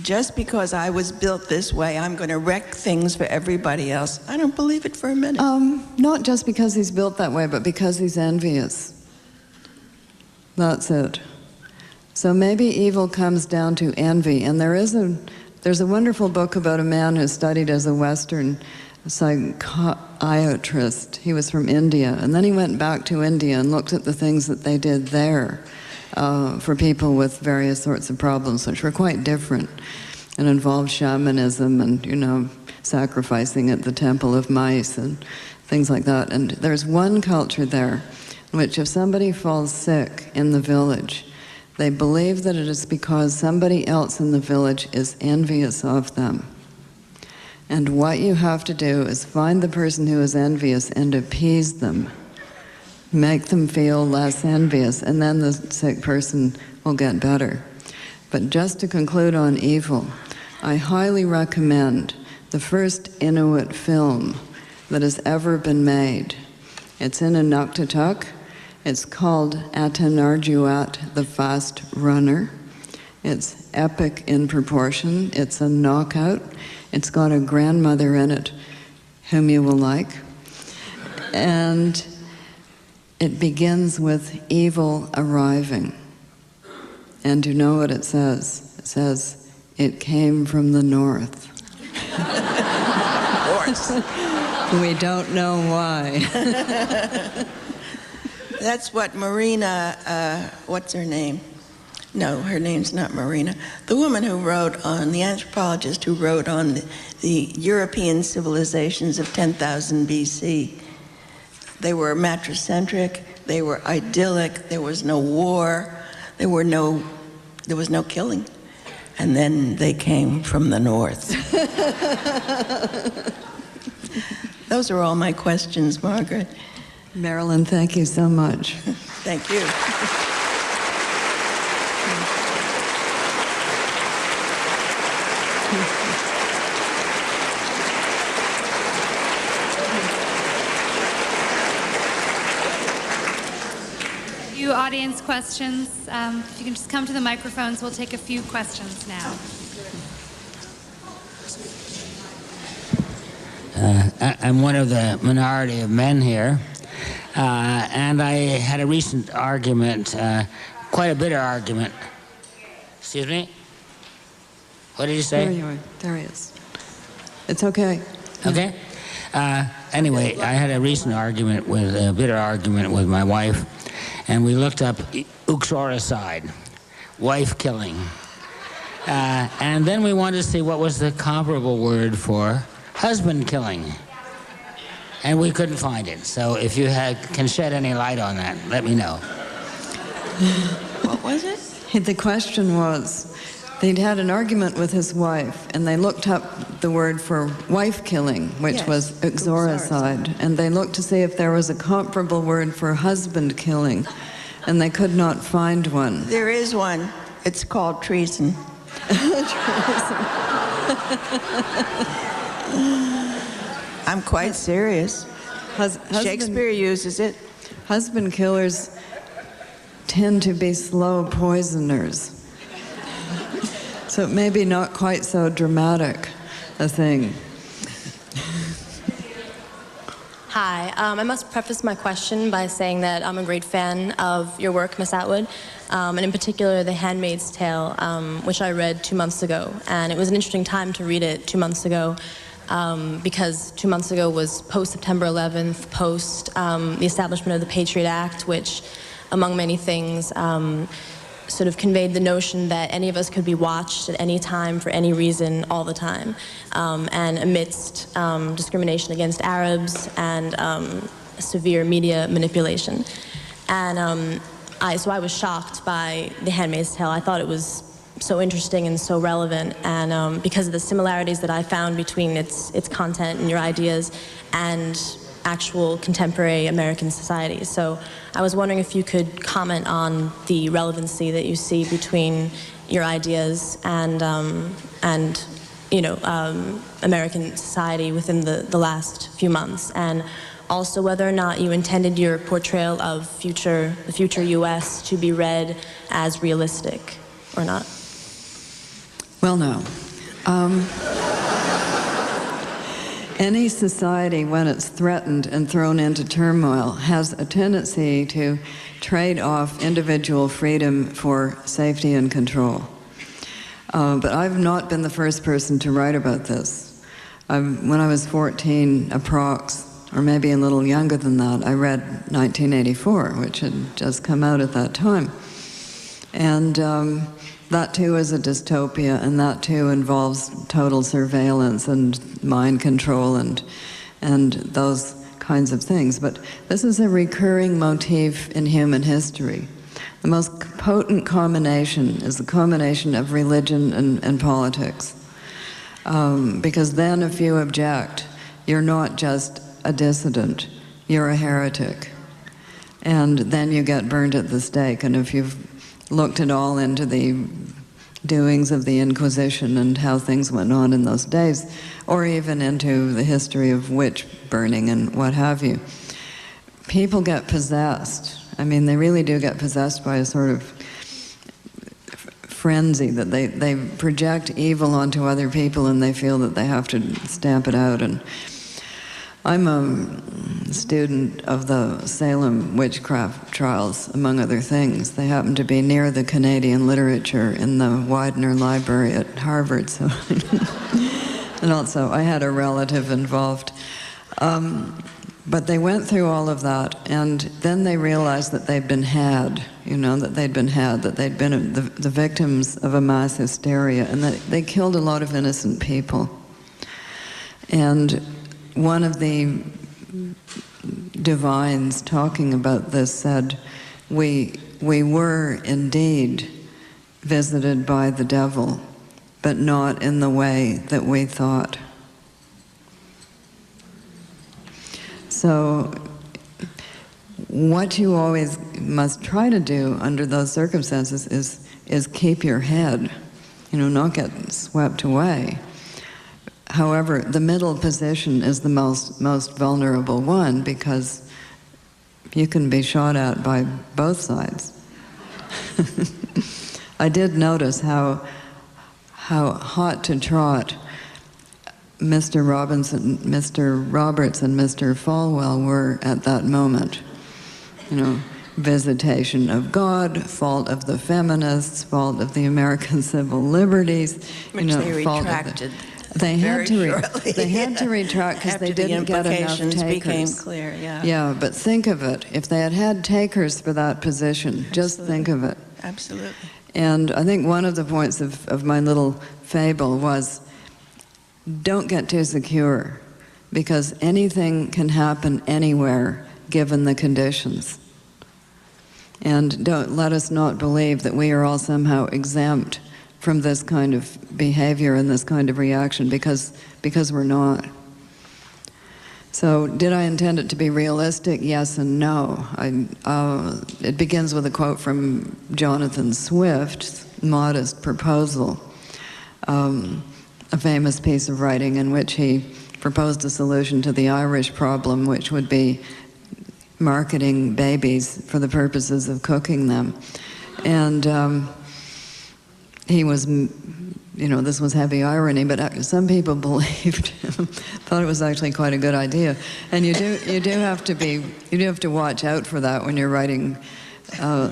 Just because I was built this way, I'm going to wreck things for everybody else. I don't believe it for a minute. Not just because he's built that way, but because he's envious. That's it. So maybe evil comes down to envy. And there's a wonderful book about a man who studied as a Western psychiatrist. He was from India. And then he went back to India and looked at the things that they did there. For people with various sorts of problems, which were quite different. It involved shamanism and, sacrificing at the temple of mice and things like that. And there's one culture there in which if somebody falls sick in the village, they believe that it is because somebody else in the village is envious of them. And what you have to do is find the person who is envious and appease them. Make them feel less envious, and then the sick person will get better. But just to conclude on evil, I highly recommend the first Inuit film that has ever been made. It's in Inuktitut. It's called Atanarjuat, the Fast Runner. It's epic in proportion. It's a knockout. It's got a grandmother in it whom you will like. And it begins with evil arriving. And do you know what it says? It says, it came from the north. Of course. We don't know why. That's what Marina, what's her name? No, her name's not Marina. The woman who wrote on, the anthropologist who wrote on the European civilizations of 10,000 BC. They were matricentric, they were idyllic, there was no war, there was no killing. And then they came from the north. Those are all my questions, Margaret. Marilyn, thank you so much. Thank you. Few audience questions. If you can just come to the microphones, we'll take a few questions now. I'm one of the minority of men here, and I had a recent argument, quite a bitter argument. Excuse me? What did you say? There you are. There he is. It's okay. Okay. Anyway, I had a recent argument a bitter argument with my wife, and we looked up uxoricide, wife killing. And then we wanted to see what was the comparable word for husband killing. And we couldn't find it. So if you can shed any light on that, let me know. What was it? The question was, they'd had an argument with his wife, and they looked up the word for wife killing, which Yes, was uxoricide, and they looked to see if there was a comparable word for husband killing, and they could not find one. There is one. It's called treason. I'm quite serious. Shakespeare uses it. Husband killers tend to be slow poisoners. So maybe not quite so dramatic a thing. Hi, I must preface my question by saying that I'm a great fan of your work, Miss Atwood, and in particular The Handmaid's Tale, which I read 2 months ago. And it was an interesting time to read it 2 months ago, because 2 months ago was post-September 11th, post the establishment of the Patriot Act, which, among many things, sort of conveyed the notion that any of us could be watched at any time for any reason all the time, and amidst discrimination against Arabs and severe media manipulation. And so I was shocked by The Handmaid's Tale. I thought it was so interesting and so relevant, and because of the similarities that I found between its content and your ideas and actual contemporary American society. So I was wondering if you could comment on the relevancy that you see between your ideas and American society within the last few months, and also whether or not you intended your portrayal of the future U.S. to be read as realistic or not. Well, no. Any society, when it's threatened and thrown into turmoil, has a tendency to trade off individual freedom for safety and control. But I've not been the first person to write about this. When I was 14, approx, or maybe a little younger than that, I read 1984, which had just come out at that time. And that too is a dystopia, and that too involves total surveillance and mind control and those kinds of things. But this is a recurring motif in human history. The most potent combination is the combination of religion and politics. Because then if you object, you're not just a dissident, you're a heretic. And then you get burned at the stake. And if you've looked at all into the doings of the Inquisition and how things went on in those days, or even into the history of witch burning and what have you, people get possessed. I mean, they really do get possessed by a sort of frenzy that they project evil onto other people, and they feel that they have to stamp it out. And I'm a student of the Salem witchcraft trials, among other things. They happen to be near the Canadian literature in the Widener Library at Harvard. So and also, I had a relative involved. But they went through all of that, and then they realized that they'd been had, that they'd been the victims of a mass hysteria, and that they killed a lot of innocent people. And one of the divines talking about this said, we were indeed visited by the devil, but not in the way that we thought. So what you always must try to do under those circumstances is keep your head, not get swept away. However, the middle position is the most vulnerable one, because you can be shot at by both sides. I did notice how hot to trot Mr. Roberts and Mr. Falwell were at that moment. Visitation of God, fault of the feminists, fault of the American civil liberties. Which they retracted. They had to retract because they didn't get enough takers. Became clear, yeah. Yeah, but think of it. If they had takers for that position, just think of it. Absolutely. And I think one of the points of my little fable was, don't get too secure, because anything can happen anywhere given the conditions. And don't let us not believe that we are all somehow exempt from this kind of behavior and this kind of reaction, because we're not. So did I intend it to be realistic? Yes and no. It begins with a quote from Jonathan Swift's Modest Proposal, a famous piece of writing in which he proposed a solution to the Irish problem, which would be marketing babies for the purposes of cooking them. And he was, this was heavy irony, but some people believed him, thought it was actually quite a good idea. And you do have to watch out for that when you're writing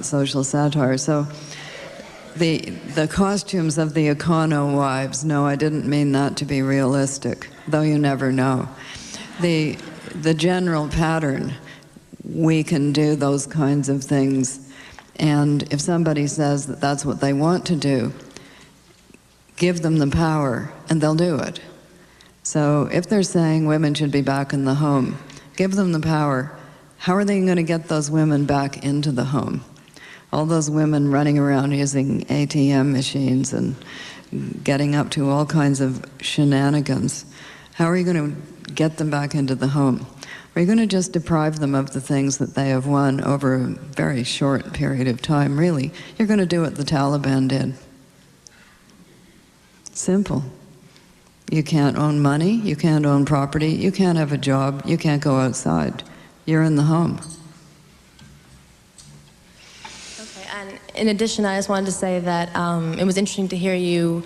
social satire. So the costumes of the econo wives, no, I didn't mean that to be realistic, though you never know. The general pattern, we can do those kinds of things, and if somebody says that that's what they want to do, give them the power and they'll do it. So if they're saying women should be back in the home, give them the power. How are they going to get those women back into the home? All those women running around using ATM machines and getting up to all kinds of shenanigans. How are you going to get them back into the home? Are you going to just deprive them of the things that they have won over a very short period of time? Really, you're going to do what the Taliban did. Simple. You can't own money, you can't own property, you can't have a job, you can't go outside. You're in the home. Okay, and in addition, I just wanted to say that it was interesting to hear you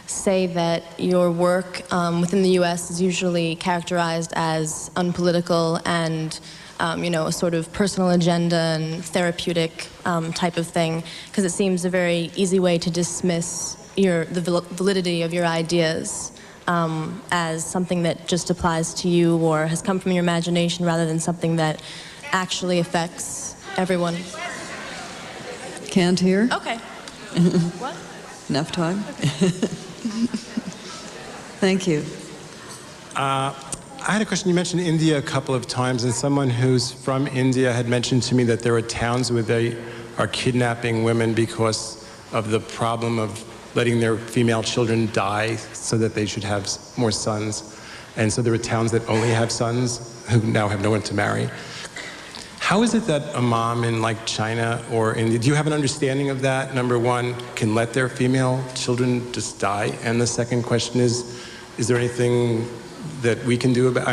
say that your work within the U.S. is usually characterized as unpolitical and a sort of personal agenda and therapeutic type of thing, because it seems a very easy way to dismiss the validity of your ideas as something that just applies to you or has come from your imagination rather than something that actually affects everyone. Can't hear? Okay. What? Enough time? Thank you. I had a question. You mentioned India a couple of times, and someone who's from India had mentioned to me that there are towns where they are kidnapping women because of the problem of letting their female children die so that they should have more sons. And so there are towns that only have sons who now have no one to marry. How is it that a mom in like China or India, do you have an understanding of that? Number one, can let their female children just die? And the second question is there anything that we can do about,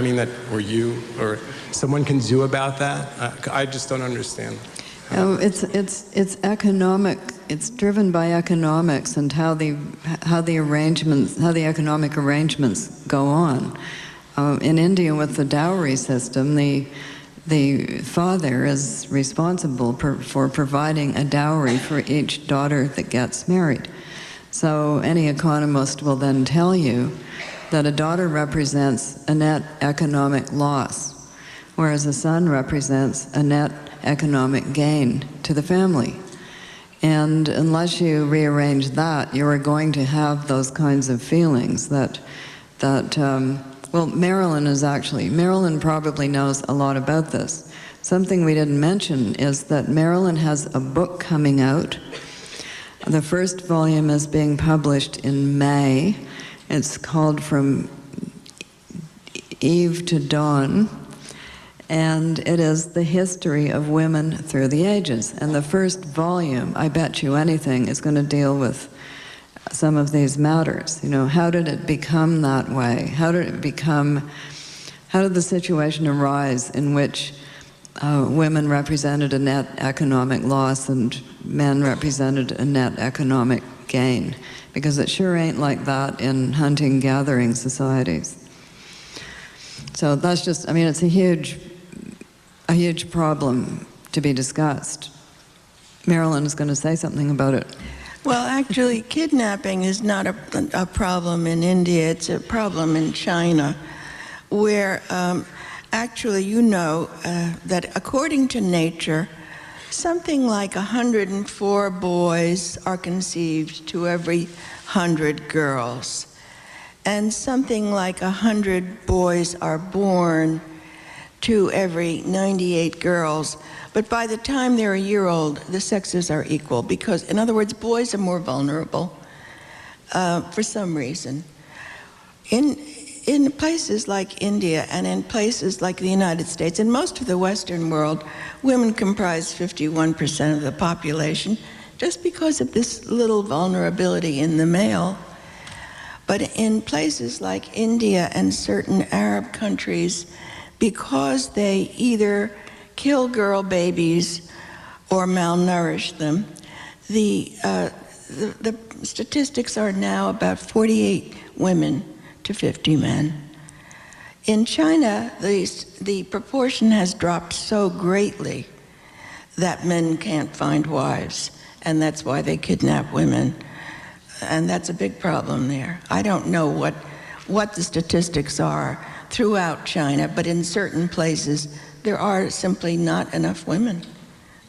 or you or someone can do about that? I just don't understand. It's economic. It's driven by economics and how the economic arrangements go on. In India, with the dowry system, the father is responsible for providing a dowry for each daughter that gets married. So any economist will then tell you that a daughter represents a net economic loss, whereas a son represents a net economic gain to the family. And unless you rearrange that, you are going to have those kinds of feelings that Marilyn probably knows a lot about this. Something we didn't mention is that Marilyn has a book coming out. The first volume is being published in May. It's called From Eve to Dawn. And it is the history of women through the ages. And the first volume, I bet you anything, is going to deal with some of these matters. You know, how did it become that way? How did the situation arise in which women represented a net economic loss and men represented a net economic gain? Because it sure ain't like that in hunting-gathering societies. So that's just, I mean, it's a huge problem to be discussed. Marilyn is going to say something about it. Well, actually, kidnapping is not a problem in India. It's a problem in China, where actually you know that according to nature, something like 104 boys are conceived to every 100 girls. And something like 100 boys are born to every 98 girls. But by the time they're a year old, the sexes are equal because, in other words, boys are more vulnerable for some reason. In places like India and in places like the United States and most of the Western world, women comprise 51% of the population just because of this little vulnerability in the male. But in places like India and certain Arab countries, because they either kill girl babies or malnourish them, the statistics are now about 48 women to 50 men. In China, the proportion has dropped so greatly that men can't find wives, and that's why they kidnap women. And that's a big problem there. I don't know what the statistics are throughout China, but in certain places, there are simply not enough women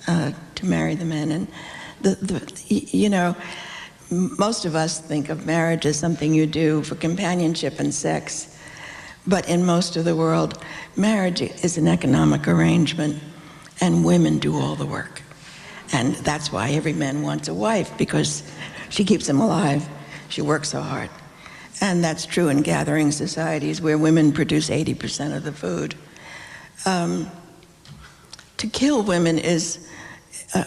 to marry the men. And, you know, most of us think of marriage as something you do for companionship and sex. But in most of the world, marriage is an economic arrangement, and women do all the work. And that's why every man wants a wife, because she keeps him alive. She works so hard. And that's true in gathering societies where women produce 80% of the food. To kill women is,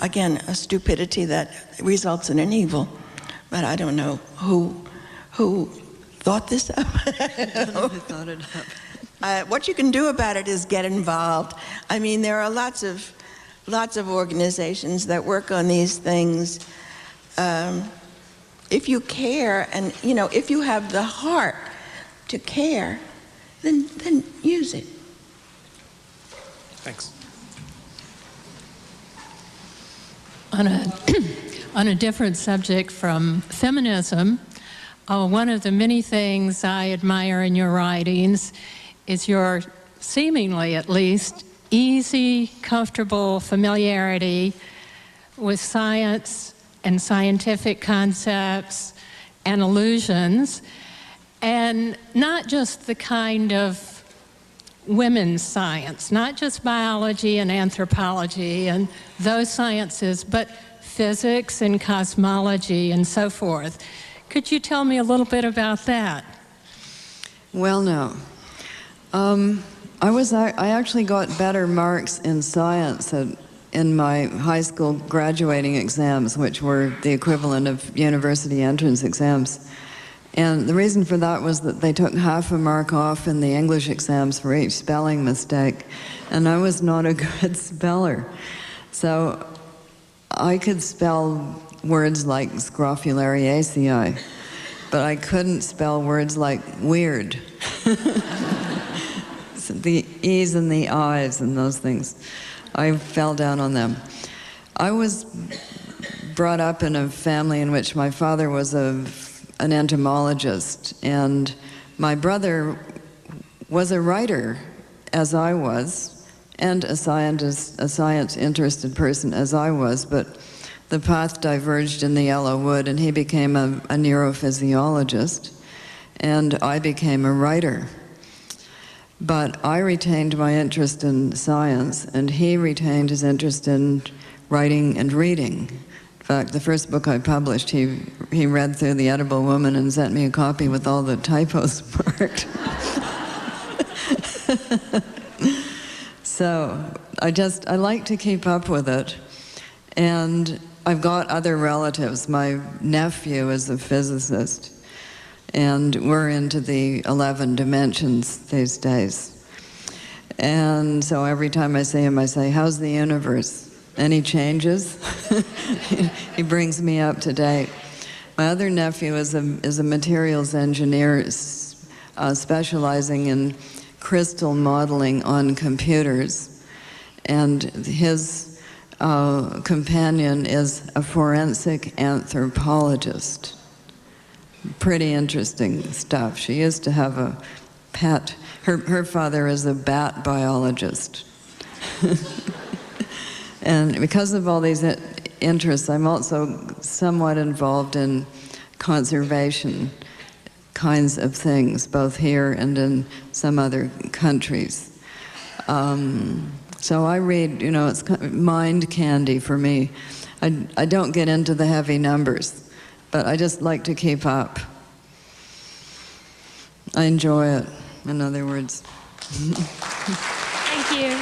again, a stupidity that results in an evil. But I don't know who thought this up. I don't know who thought it up. What you can do about it is get involved. I mean, there are lots of organizations that work on these things. If you care, and you know, if you have the heart to care, then use it. Thanks. On a different subject from feminism, one of the many things I admire in your writings is your, seemingly at least, easy, comfortable familiarity with science and scientific concepts and illusions, and not just the kind of women's science, not just biology and anthropology and those sciences, but physics and cosmology and so forth. Could you tell me a little bit about that? Well, no. I actually got better marks in science in my high school graduating exams, which were the equivalent of university entrance exams. And the reason for that was that they took half a mark off in the English exams for each spelling mistake, and I was not a good speller. So I could spell words like scrofulariaceae, but I couldn't spell words like weird. So the E's and the I's and those things, I fell down on them. I was brought up in a family in which my father was an entomologist, and my brother was a writer, as I was, and a science-interested person, as I was, but the path diverged in the yellow wood, and he became a neurophysiologist, and I became a writer. But I retained my interest in science, and he retained his interest in writing and reading. In fact, the first book I published, he read through The Edible Woman and sent me a copy with all the typos marked. So I like to keep up with it. And I've got other relatives. My nephew is a physicist, and we're into the 11 dimensions these days. And so every time I see him, I say, "How's the universe? Any changes?" He brings me up to date. My other nephew is a materials engineer specializing in crystal modeling on computers. And his companion is a forensic anthropologist. Pretty interesting stuff. She used to have a pet. Her father is a bat biologist. And because of all these interests, I'm also somewhat involved in conservation kinds of things, both here and in some other countries. So I read, it's kind of mind candy for me. I don't get into the heavy numbers, but I just like to keep up. I enjoy it, in other words. Thank you.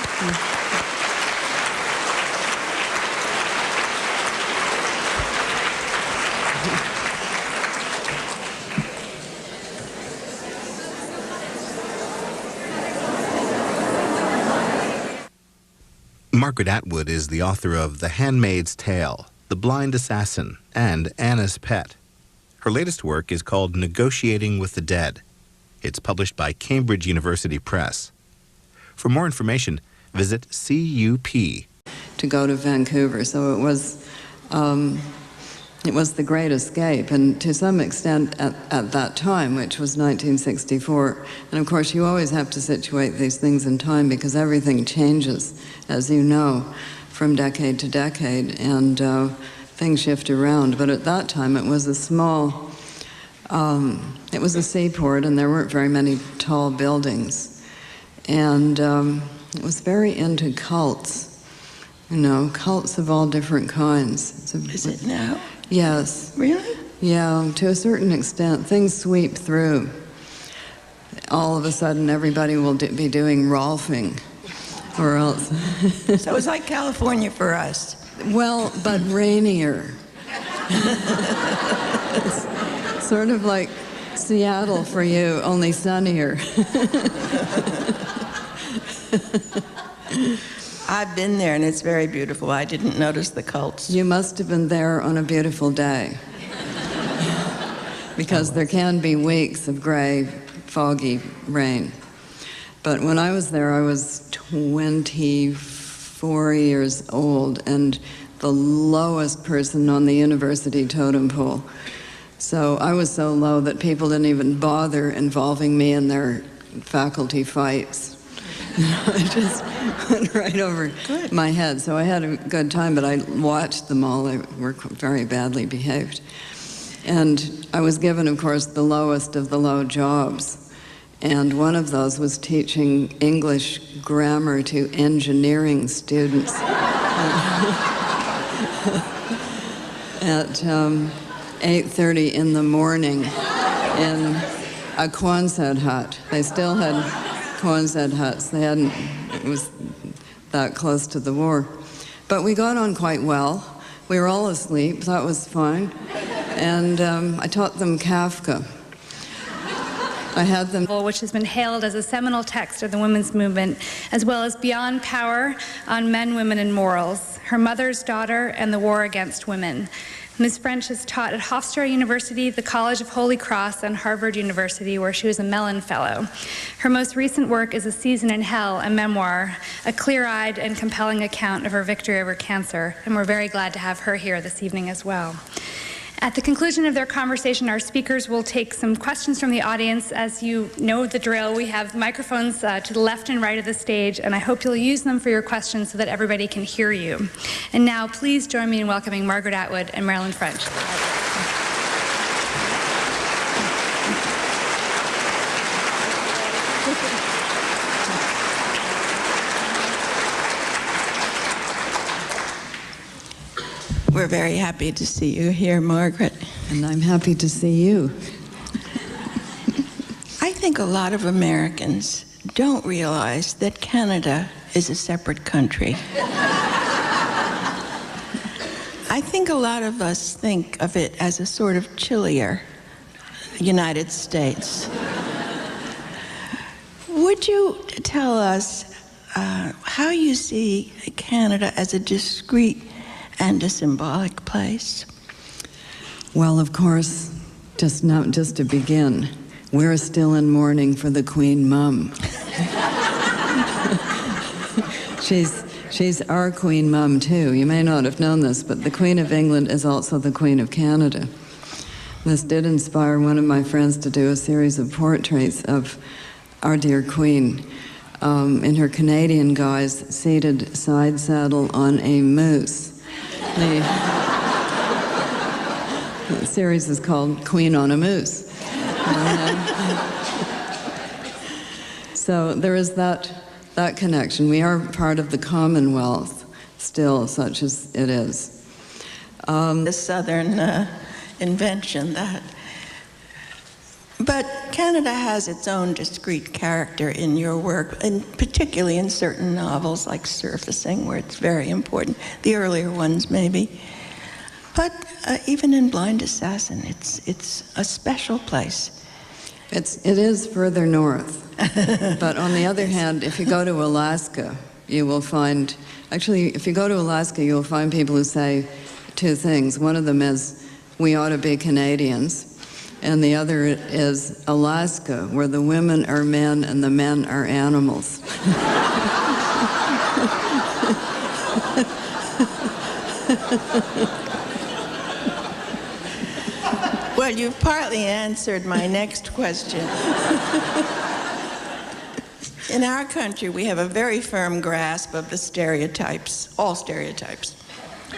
Margaret Atwood is the author of The Handmaid's Tale, The Blind Assassin, and Anna's Pet. Her latest work is called Negotiating with the Dead. It's published by Cambridge University Press. For more information, visit CUP. To go to Vancouver, so it was the great escape, and to some extent at that time, which was 1964. And of course, you always have to situate these things in time because everything changes, as you know, from decade to decade, and things shift around. But at that time, it was a small, it was a seaport, and there weren't very many tall buildings. And it was very into cults, cults of all different kinds. Is it now? Yes. Really? Yeah, to a certain extent. Things sweep through. All of a sudden, everybody will be doing Rolfing, or else. So it's like California for us. Well, but rainier. It's sort of like Seattle for you, only sunnier. I've been there, and it's very beautiful. I didn't notice the cults. You must have been there on a beautiful day. Because there can be weeks of gray, foggy rain. But when I was there, I was 24 years old and the lowest person on the university totem pole. So I was so low that people didn't even bother involving me in their faculty fights. I just went right over my head. So I had a good time, but I watched them all. They were very badly behaved. And I was given, of course, the lowest of the low jobs. And one of those was teaching English grammar to engineering students at 8:30 in the morning in a Quonset hut. They still had Quonset huts. They hadn't, it was that close to the war. But we got on quite well. We were all asleep, that was fine. And I taught them Kafka. I had them, which has been hailed as a seminal text of the women's movement, as well as Beyond Power on Men, Women, and Morals, Her Mother's Daughter, and the War Against Women. Ms. French has taught at Hofstra University, the College of Holy Cross, and Harvard University, where she was a Mellon Fellow. Her most recent work is A Season in Hell, a memoir, a clear-eyed and compelling account of her victory over cancer, and we're very glad to have her here this evening as well. At the conclusion of their conversation, our speakers will take some questions from the audience. As you know the drill, we have microphones to the left and right of the stage, and I hope you'll use them for your questions so that everybody can hear you. And now, please join me in welcoming Margaret Atwood and Marilyn French. We're very happy to see you here, Margaret. and I'm happy to see you. I think a lot of Americans don't realize that Canada is a separate country. I think a lot of us think of it as a sort of chillier United States. Would you tell us how you see Canada as a discrete and a symbolic place? Well, of course, just to begin, we're still in mourning for the Queen Mum. She's our Queen Mum, too. You may not have known this, but the Queen of England is also the Queen of Canada. This did inspire one of my friends to do a series of portraits of our dear Queen in her Canadian guise, seated side saddle on a moose. The series is called Queen on a Moose. So there is that connection. We are part of the Commonwealth still, such as it is. The Southern invention, that. But Canada has its own discrete character in your work, and particularly in certain novels like Surfacing, where it's very important. The earlier ones, maybe. But even in Blind Assassin, it's a special place. It is further north. But on the other hand, if you go to Alaska, you will find, actually, if you go to Alaska, you'll find people who say two things. One of them is, we ought to be Canadians. And the other is Alaska, where the women are men and the men are animals. Well, you've partly answered my next question. In our country, we have a very firm grasp of the stereotypes, all stereotypes.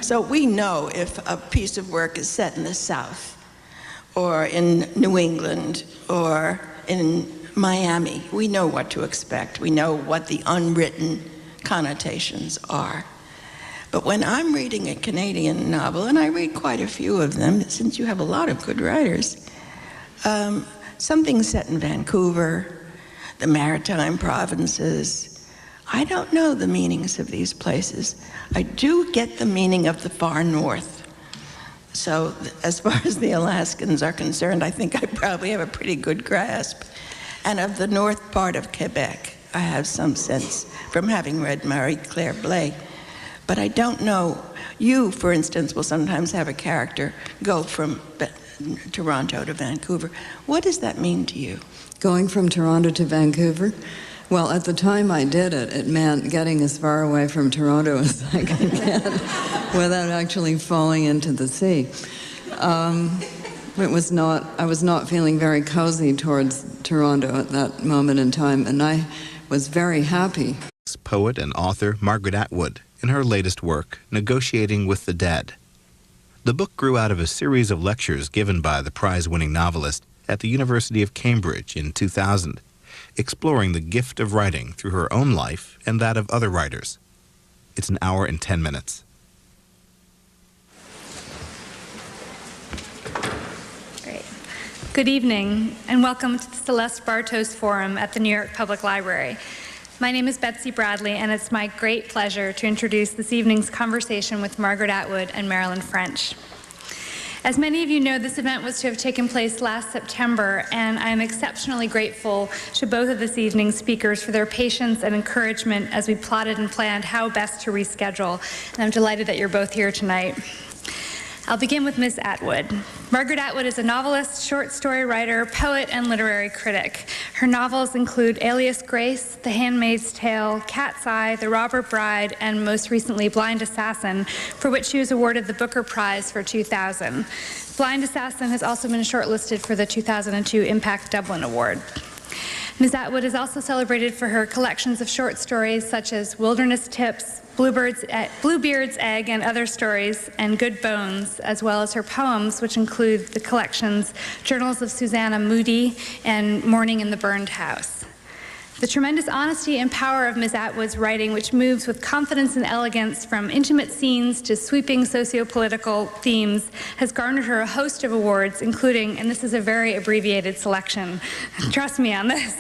So we know if a piece of work is set in the South, or in New England, or in Miami, we know what to expect. We know what the unwritten connotations are. But when I'm reading a Canadian novel, and I read quite a few of them, since you have a lot of good writers, something set in Vancouver, the Maritime Provinces, I don't know the meanings of these places. I do get the meaning of the far north. So as far as the Alaskans are concerned, I think I probably have a pretty good grasp. And of the north part of Quebec, I have some sense from having read Marie-Claire Blais. But I don't know. You, for instance, will sometimes have a character go from Toronto to Vancouver. What does that mean to you? Going from Toronto to Vancouver? Well, at the time I did it, it meant getting as far away from Toronto as I could get without actually falling into the sea. I was not feeling very cozy towards Toronto at that moment in time, and I was very happy. Poet and author Margaret Atwood in her latest work, Negotiating with the Dead. The book grew out of a series of lectures given by the prize-winning novelist at the University of Cambridge in 2000, exploring the gift of writing through her own life and that of other writers. It's an hour and 10 minutes. Great. Good evening, and welcome to the Celeste Bartos Forum at the New York Public Library. My name is Betsy Bradley, and it's my great pleasure to introduce this evening's conversation with Margaret Atwood and Marilyn French. As many of you know, this event was to have taken place last September, and I am exceptionally grateful to both of this evening's speakers for their patience and encouragement as we plotted and planned how best to reschedule, and I'm delighted that you're both here tonight. I'll begin with Ms. Atwood. Margaret Atwood is a novelist, short story writer, poet, and literary critic. Her novels include Alias Grace, The Handmaid's Tale, Cat's Eye, The Robber Bride, and most recently Blind Assassin, for which she was awarded the Booker Prize for 2000. Blind Assassin has also been shortlisted for the 2002 Impact Dublin Award. Ms. Atwood is also celebrated for her collections of short stories such as Wilderness Tips, Bluebeard's Egg and Other Stories, and Good Bones, as well as her poems, which include the collections Journals of Susanna Moody and Morning in the Burned House. The tremendous honesty and power of Ms. Atwood's writing, which moves with confidence and elegance from intimate scenes to sweeping socio-political themes, has garnered her a host of awards, including, and this is a very abbreviated selection, trust me on this,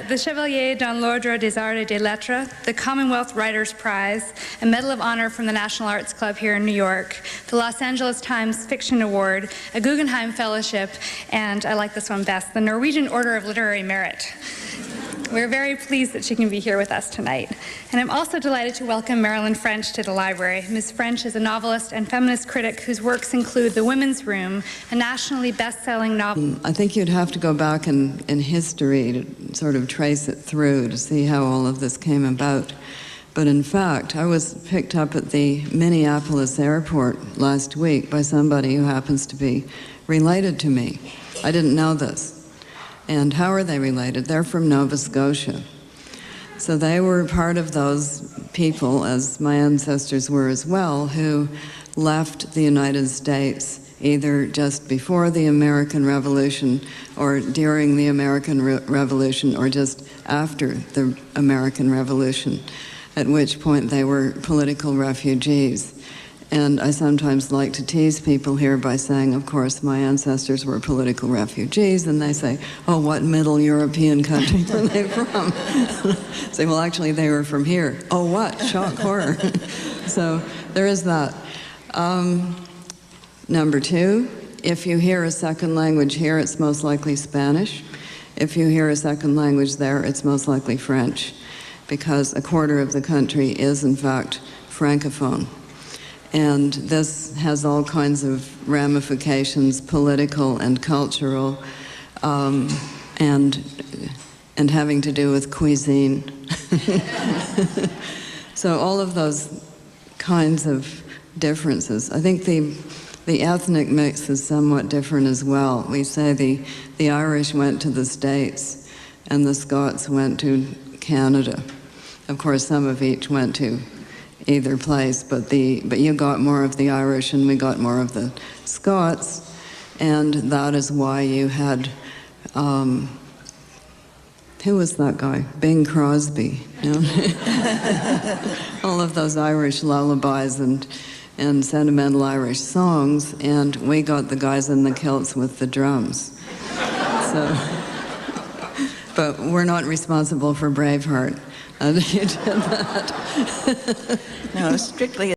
the Chevalier dans l'Ordre des Arts et des Lettres, the Commonwealth Writers' Prize, a Medal of Honor from the National Arts Club here in New York, the Los Angeles Times Fiction Award, a Guggenheim Fellowship, and I like this one best, the Norwegian Order of Literary Merit. We're very pleased that she can be here with us tonight. And I'm also delighted to welcome Marilyn French to the library. Ms. French is a novelist and feminist critic whose works include The Women's Room, a nationally best-selling novel. I think you'd have to go back in history to sort of trace it through to see how all of this came about. But in fact, I was picked up at the Minneapolis airport last week by somebody who happens to be related to me. I didn't know this. And how are they related? They're from Nova Scotia. So they were part of those people, as my ancestors were as well, who left the United States either just before the American Revolution or during the American Revolution or just after the American Revolution, at which point they were political refugees. And I sometimes like to tease people here by saying, of course, my ancestors were political refugees, and they say, oh, what Middle European country were they from? Say, well, actually, they were from here. Oh, what? Shock, horror. So there is that. Number two, if you hear a second language here, it's most likely Spanish. If you hear a second language there, it's most likely French, because a quarter of the country is, in fact, Francophone. And this has all kinds of ramifications, political and cultural, and having to do with cuisine. So all of those kinds of differences. I think the ethnic mix is somewhat different as well. We say the Irish went to the States and the Scots went to Canada. Of course, some of each went to either place, but you got more of the Irish and we got more of the Scots, and that is why you had, who was that guy? Bing Crosby. You know? All of those Irish lullabies and sentimental Irish songs, and we got the guys in the kilts with the drums. So, but we're not responsible for Braveheart. You did that. No, strictly